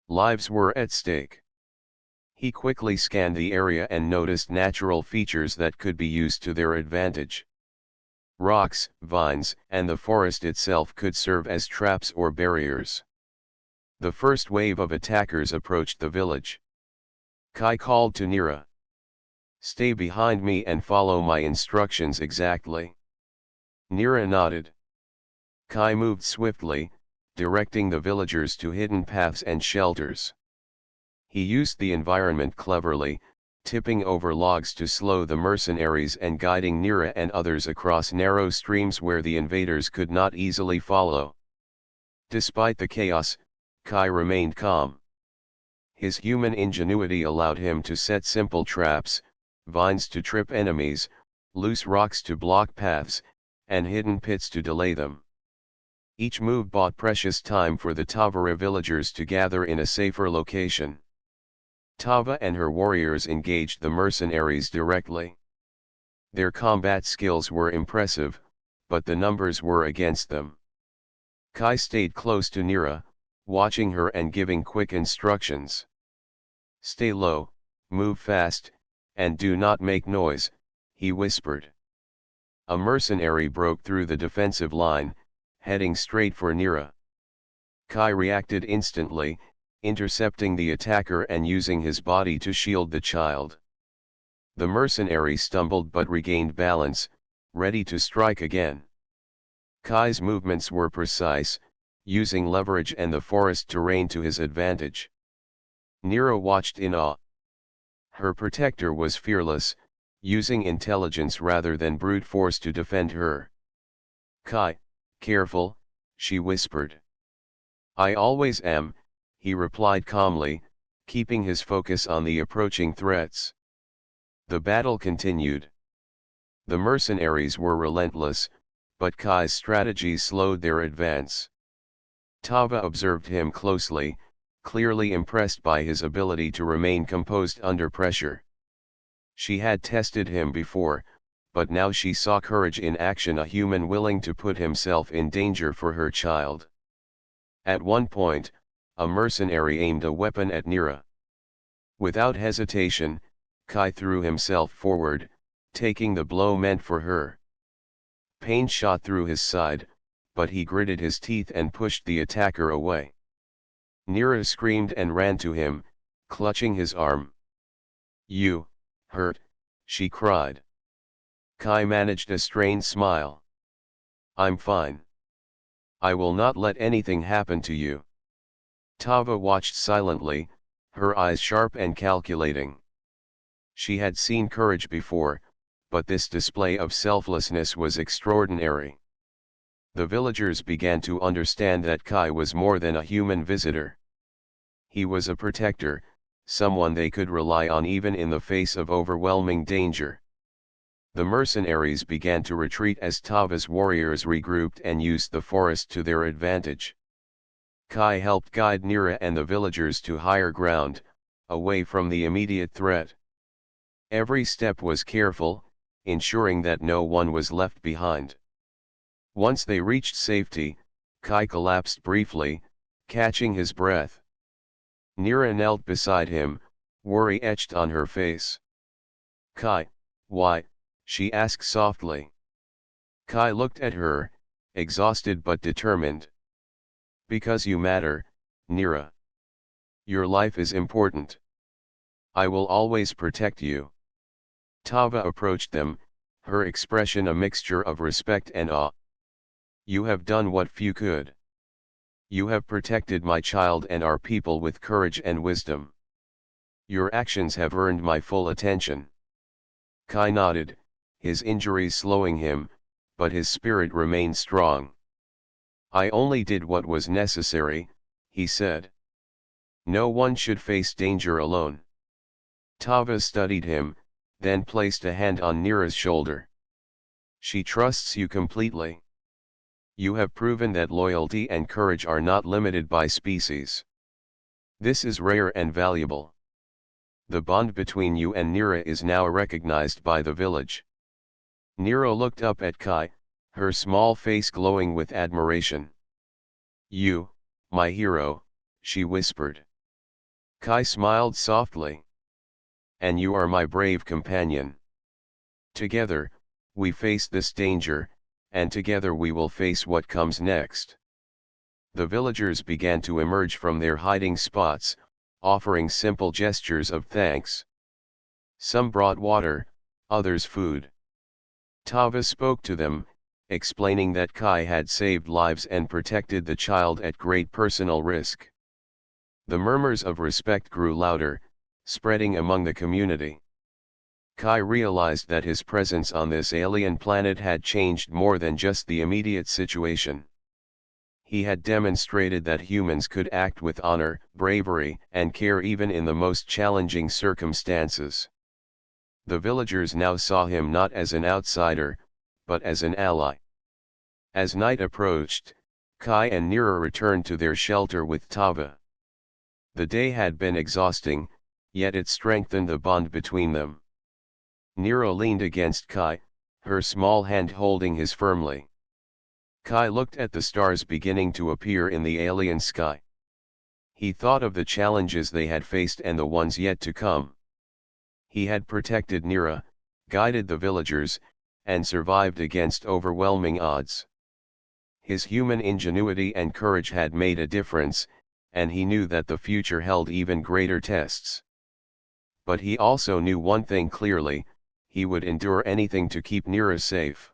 Lives were at stake. He quickly scanned the area and noticed natural features that could be used to their advantage. Rocks, vines, and the forest itself could serve as traps or barriers. The first wave of attackers approached the village. Kai called to Nira. "Stay behind me and follow my instructions exactly." Nira nodded. Kai moved swiftly, directing the villagers to hidden paths and shelters. He used the environment cleverly, tipping over logs to slow the mercenaries and guiding Nira and others across narrow streams where the invaders could not easily follow. Despite the chaos, Kai remained calm. His human ingenuity allowed him to set simple traps, vines to trip enemies, loose rocks to block paths, and hidden pits to delay them. Each move bought precious time for the Tavara villagers to gather in a safer location. Tava and her warriors engaged the mercenaries directly. Their combat skills were impressive, but the numbers were against them. Kai stayed close to Nira, watching her and giving quick instructions. "Stay low, move fast, and do not make noise," he whispered. A mercenary broke through the defensive line, heading straight for Nira. Kai reacted instantly, intercepting the attacker and using his body to shield the child. The mercenary stumbled but regained balance, ready to strike again. Kai's movements were precise, using leverage and the forest terrain to his advantage. Nira watched in awe. Her protector was fearless, using intelligence rather than brute force to defend her. "Kai, careful," she whispered. "I always am," he replied calmly, keeping his focus on the approaching threats. The battle continued. The mercenaries were relentless, but Kai's strategies slowed their advance. Tava observed him closely, clearly impressed by his ability to remain composed under pressure. She had tested him before, but now she saw courage in action: a human willing to put himself in danger for her child. At one point, a mercenary aimed a weapon at Nira. Without hesitation, Kai threw himself forward, taking the blow meant for her. Pain shot through his side, but he gritted his teeth and pushed the attacker away. Nira screamed and ran to him, clutching his arm. "You hurt," she cried. Kai managed a strained smile. "I'm fine. I will not let anything happen to you." Tava watched silently, her eyes sharp and calculating. She had seen courage before, but this display of selflessness was extraordinary. The villagers began to understand that Kai was more than a human visitor. He was a protector, someone they could rely on even in the face of overwhelming danger. The mercenaries began to retreat as Tava's warriors regrouped and used the forest to their advantage. Kai helped guide Nira and the villagers to higher ground, away from the immediate threat. Every step was careful, ensuring that no one was left behind. Once they reached safety, Kai collapsed briefly, catching his breath. Nira knelt beside him, worry etched on her face. "Kai, why?" she asked softly. Kai looked at her, exhausted but determined. "Because you matter, Nira. Your life is important. I will always protect you." Tava approached them, her expression a mixture of respect and awe. "You have done what few could." You have protected my child and our people with courage and wisdom. Your actions have earned my full attention. Kai nodded, his injuries slowing him, but his spirit remained strong. I only did what was necessary, he said. No one should face danger alone. Tava studied him, then placed a hand on Nira's shoulder. She trusts you completely. You have proven that loyalty and courage are not limited by species. This is rare and valuable. The bond between you and Nira is now recognized by the village. Nira looked up at Kai, her small face glowing with admiration. You, my hero, she whispered. Kai smiled softly. And you are my brave companion. Together, we face this danger, and together we will face what comes next. The villagers began to emerge from their hiding spots, offering simple gestures of thanks. Some brought water, others food. Tava spoke to them, explaining that Kai had saved lives and protected the child at great personal risk. The murmurs of respect grew louder, spreading among the community. Kai realized that his presence on this alien planet had changed more than just the immediate situation. He had demonstrated that humans could act with honor, bravery, and care even in the most challenging circumstances. The villagers now saw him not as an outsider, but as an ally. As night approached, Kai and Nira returned to their shelter with Tava. The day had been exhausting, yet it strengthened the bond between them. Nira leaned against Kai, her small hand holding his firmly. Kai looked at the stars beginning to appear in the alien sky. He thought of the challenges they had faced and the ones yet to come. He had protected Nira, guided the villagers, and survived against overwhelming odds. His human ingenuity and courage had made a difference, and he knew that the future held even greater tests. But he also knew one thing clearly: he would endure anything to keep Nira safe.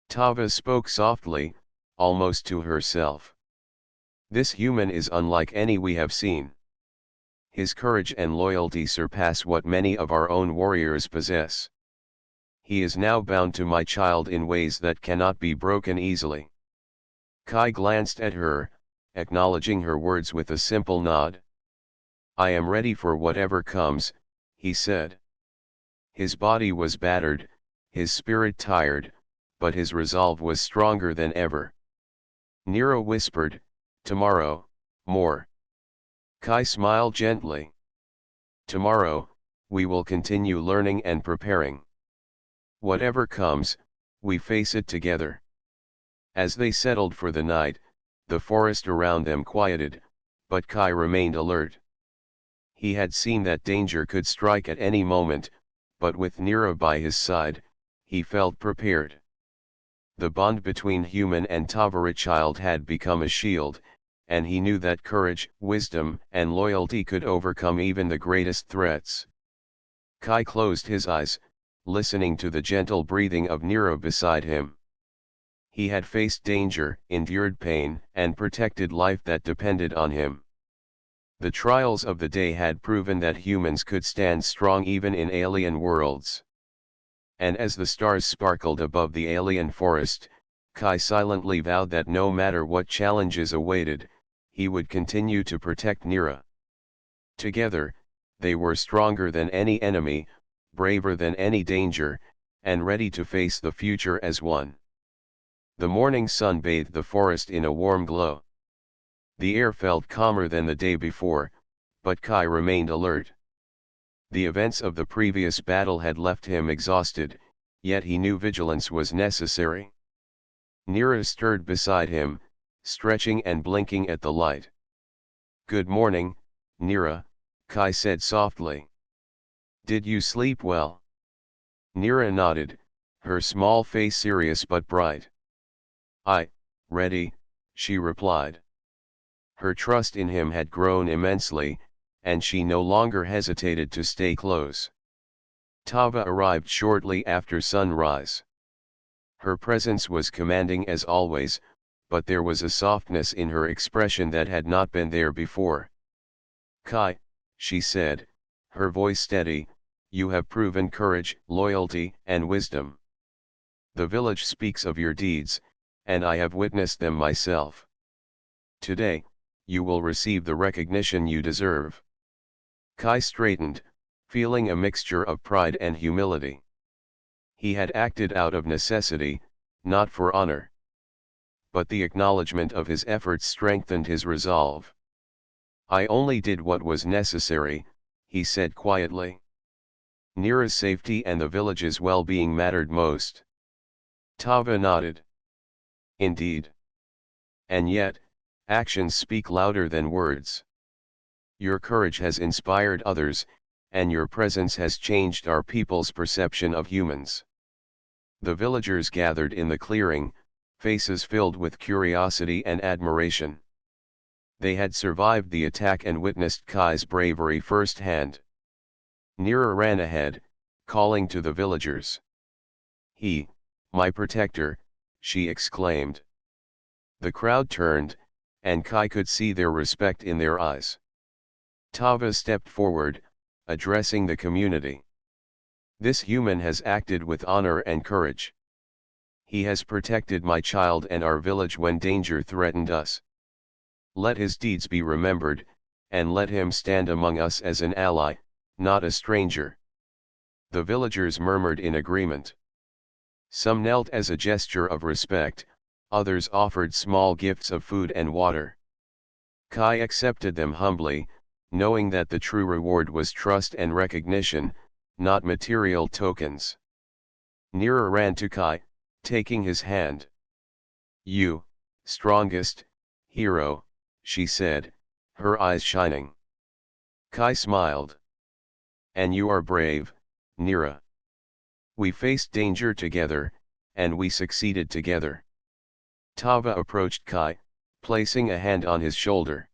Tava spoke softly, almost to herself. This human is unlike any we have seen. His courage and loyalty surpass what many of our own warriors possess. He is now bound to my child in ways that cannot be broken easily. Kai glanced at her, acknowledging her words with a simple nod. I am ready for whatever comes, he said. His body was battered, his spirit tired, but his resolve was stronger than ever. Nira whispered, tomorrow, more. Kai smiled gently. Tomorrow, we will continue learning and preparing. Whatever comes, we face it together. As they settled for the night, the forest around them quieted, but Kai remained alert. He had seen that danger could strike at any moment, but with Nira by his side, he felt prepared. The bond between human and Tavara child had become a shield, and he knew that courage, wisdom, and loyalty could overcome even the greatest threats. Kai closed his eyes, listening to the gentle breathing of Nira beside him. He had faced danger, endured pain, and protected life that depended on him. The trials of the day had proven that humans could stand strong even in alien worlds. And as the stars sparkled above the alien forest, Kai silently vowed that no matter what challenges awaited, he would continue to protect Nira. Together, they were stronger than any enemy, braver than any danger, and ready to face the future as one. The morning sun bathed the forest in a warm glow. The air felt calmer than the day before, but Kai remained alert. The events of the previous battle had left him exhausted, yet he knew vigilance was necessary. Nira stirred beside him, stretching and blinking at the light. Good morning, Nira, Kai said softly. Did you sleep well? Nira nodded, her small face serious but bright. Ready, she replied. Her trust in him had grown immensely, and she no longer hesitated to stay close. Tava arrived shortly after sunrise. Her presence was commanding as always, but there was a softness in her expression that had not been there before. "Kai," she said, her voice steady, "you have proven courage, loyalty, and wisdom. The village speaks of your deeds, and I have witnessed them myself. Today, you will receive the recognition you deserve." Kai straightened, feeling a mixture of pride and humility. He had acted out of necessity, not for honor. But the acknowledgement of his efforts strengthened his resolve. "I only did what was necessary," he said quietly. Nira's safety and the village's well-being mattered most. Tava nodded. "Indeed. And yet, actions speak louder than words. Your courage has inspired others, and your presence has changed our people's perception of humans." The villagers gathered in the clearing, faces filled with curiosity and admiration. They had survived the attack and witnessed Kai's bravery firsthand. Nira ran ahead, calling to the villagers. "He, my protector," she exclaimed. The crowd turned, and Kai could see their respect in their eyes. Tava stepped forward, addressing the community. "This human has acted with honor and courage. He has protected my child and our village when danger threatened us. Let his deeds be remembered, and let him stand among us as an ally, not a stranger." The villagers murmured in agreement. Some knelt as a gesture of respect, others offered small gifts of food and water. Kai accepted them humbly, knowing that the true reward was trust and recognition, not material tokens. Nira ran to Kai, taking his hand. "You, strongest, hero," she said, her eyes shining. Kai smiled. "And you are brave, Nira. We faced danger together, and we succeeded together." Tava approached Kai, placing a hand on his shoulder.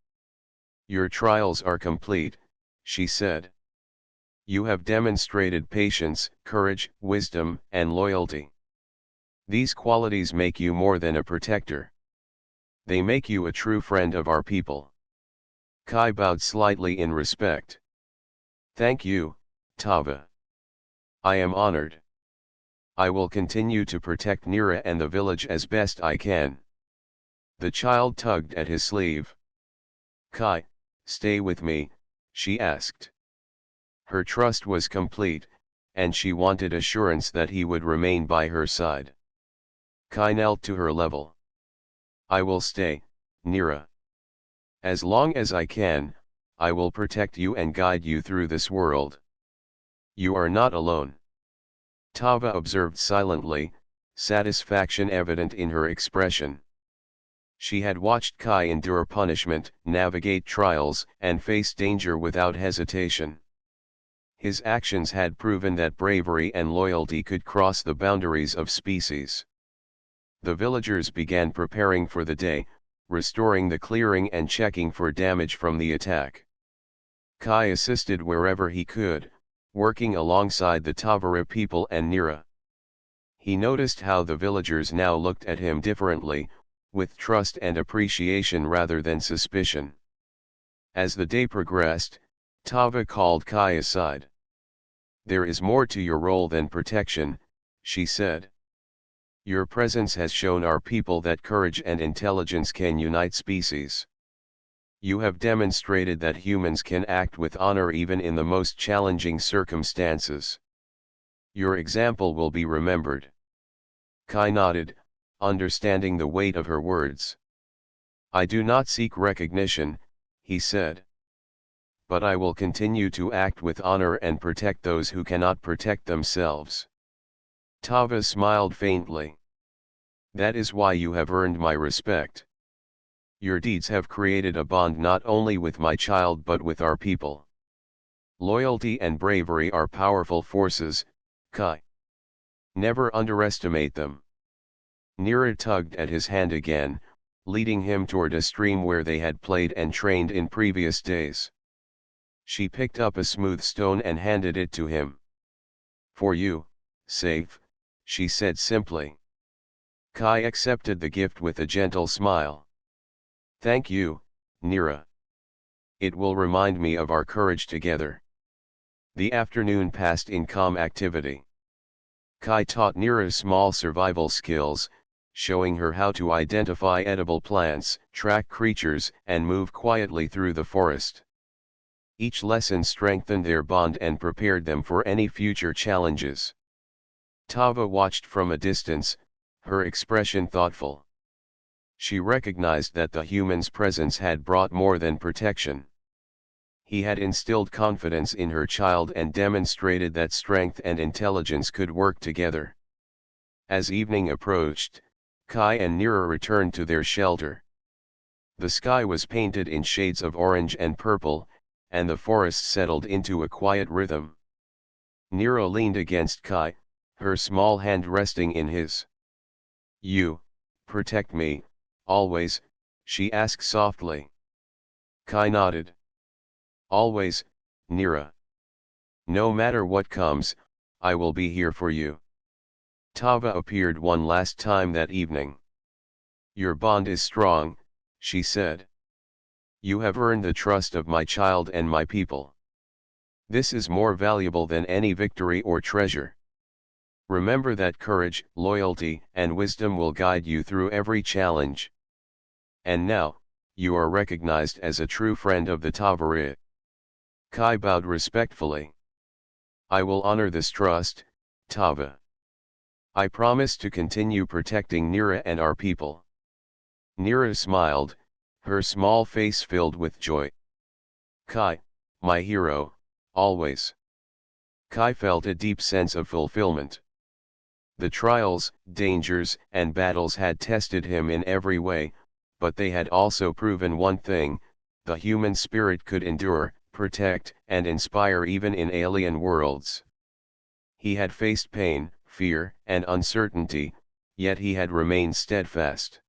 "Your trials are complete," she said. "You have demonstrated patience, courage, wisdom, and loyalty. These qualities make you more than a protector. They make you a true friend of our people." Kai bowed slightly in respect. "Thank you, Tava. I am honored. I will continue to protect Nira and the village as best I can." The child tugged at his sleeve. "Kai, stay with me," she asked. Her trust was complete, and she wanted assurance that he would remain by her side. Kai knelt to her level. "I will stay, Nira. As long as I can, I will protect you and guide you through this world. You are not alone." Tava observed silently, satisfaction evident in her expression. She had watched Kai endure punishment, navigate trials, and face danger without hesitation. His actions had proven that bravery and loyalty could cross the boundaries of species. The villagers began preparing for the day, restoring the clearing and checking for damage from the attack. Kai assisted wherever he could, working alongside the Tavara people and Nira. He noticed how the villagers now looked at him differently, with trust and appreciation rather than suspicion. As the day progressed, Tava called Kai aside. "There is more to your role than protection," she said. "Your presence has shown our people that courage and intelligence can unite species. You have demonstrated that humans can act with honor even in the most challenging circumstances. Your example will be remembered." Kai nodded, understanding the weight of her words. "I do not seek recognition," he said. "But I will continue to act with honor and protect those who cannot protect themselves." Tava smiled faintly. "That is why you have earned my respect. Your deeds have created a bond not only with my child but with our people. Loyalty and bravery are powerful forces, Kai. Never underestimate them." Nira tugged at his hand again, leading him toward a stream where they had played and trained in previous days. She picked up a smooth stone and handed it to him. "For you, safe," she said simply. Kai accepted the gift with a gentle smile. Thank you, Nira. It will remind me of our courage together. The afternoon passed in calm activity. Kai taught Nira small survival skills, showing her how to identify edible plants, track creatures, and move quietly through the forest. Each lesson strengthened their bond and prepared them for any future challenges. Tava watched from a distance, her expression thoughtful. She recognized that the human's presence had brought more than protection. He had instilled confidence in her child and demonstrated that strength and intelligence could work together. As evening approached, Kai and Nira returned to their shelter. The sky was painted in shades of orange and purple, and the forest settled into a quiet rhythm. Nira leaned against Kai, her small hand resting in his. You protect me, always, she asked softly. Kai nodded. Always, Nira. No matter what comes, I will be here for you. Tava appeared one last time that evening. Your bond is strong, she said. You have earned the trust of my child and my people. This is more valuable than any victory or treasure. Remember that courage, loyalty, and wisdom will guide you through every challenge. And now, you are recognized as a true friend of the Tavare. Kai bowed respectfully. I will honor this trust, Tava. I promise to continue protecting Nira and our people. Nira smiled, her small face filled with joy. Kai, my hero, always. Kai felt a deep sense of fulfillment. The trials, dangers, and battles had tested him in every way, but they had also proven one thing: the human spirit could endure, protect, and inspire even in alien worlds. He had faced pain, fear, and uncertainty, yet he had remained steadfast.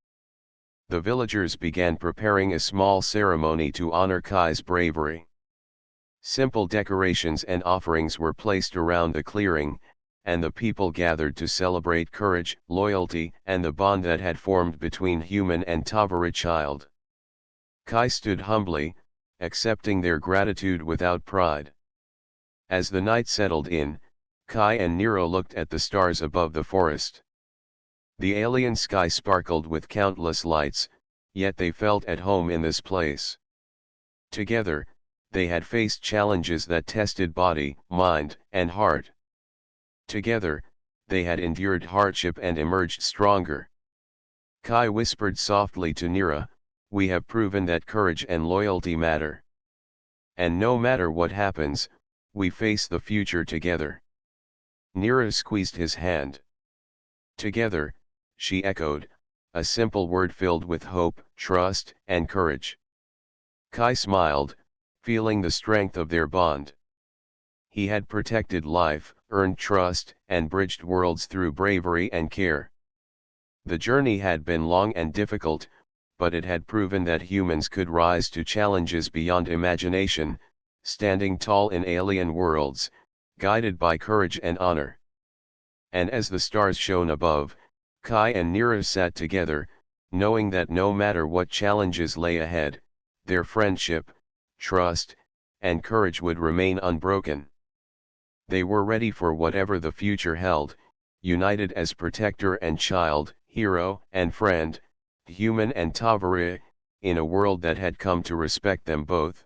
The villagers began preparing a small ceremony to honor Kai's bravery. Simple decorations and offerings were placed around the clearing, and the people gathered to celebrate courage, loyalty, and the bond that had formed between human and Tavara child. Kai stood humbly, accepting their gratitude without pride. As the night settled in, Kai and Nero looked at the stars above the forest. The alien sky sparkled with countless lights, yet they felt at home in this place. Together, they had faced challenges that tested body, mind, and heart. Together, they had endured hardship and emerged stronger. Kai whispered softly to Nira, we have proven that courage and loyalty matter. And no matter what happens, we face the future together. Nira squeezed his hand. Together, she echoed, a simple word filled with hope, trust, and courage. Kai smiled, feeling the strength of their bond. He had protected life, earned trust, and bridged worlds through bravery and care. The journey had been long and difficult, but it had proven that humans could rise to challenges beyond imagination, standing tall in alien worlds, guided by courage and honor. And as the stars shone above, Kai and Nira sat together, knowing that no matter what challenges lay ahead, their friendship, trust, and courage would remain unbroken. They were ready for whatever the future held, united as protector and child, hero and friend, human and Tavare, in a world that had come to respect them both.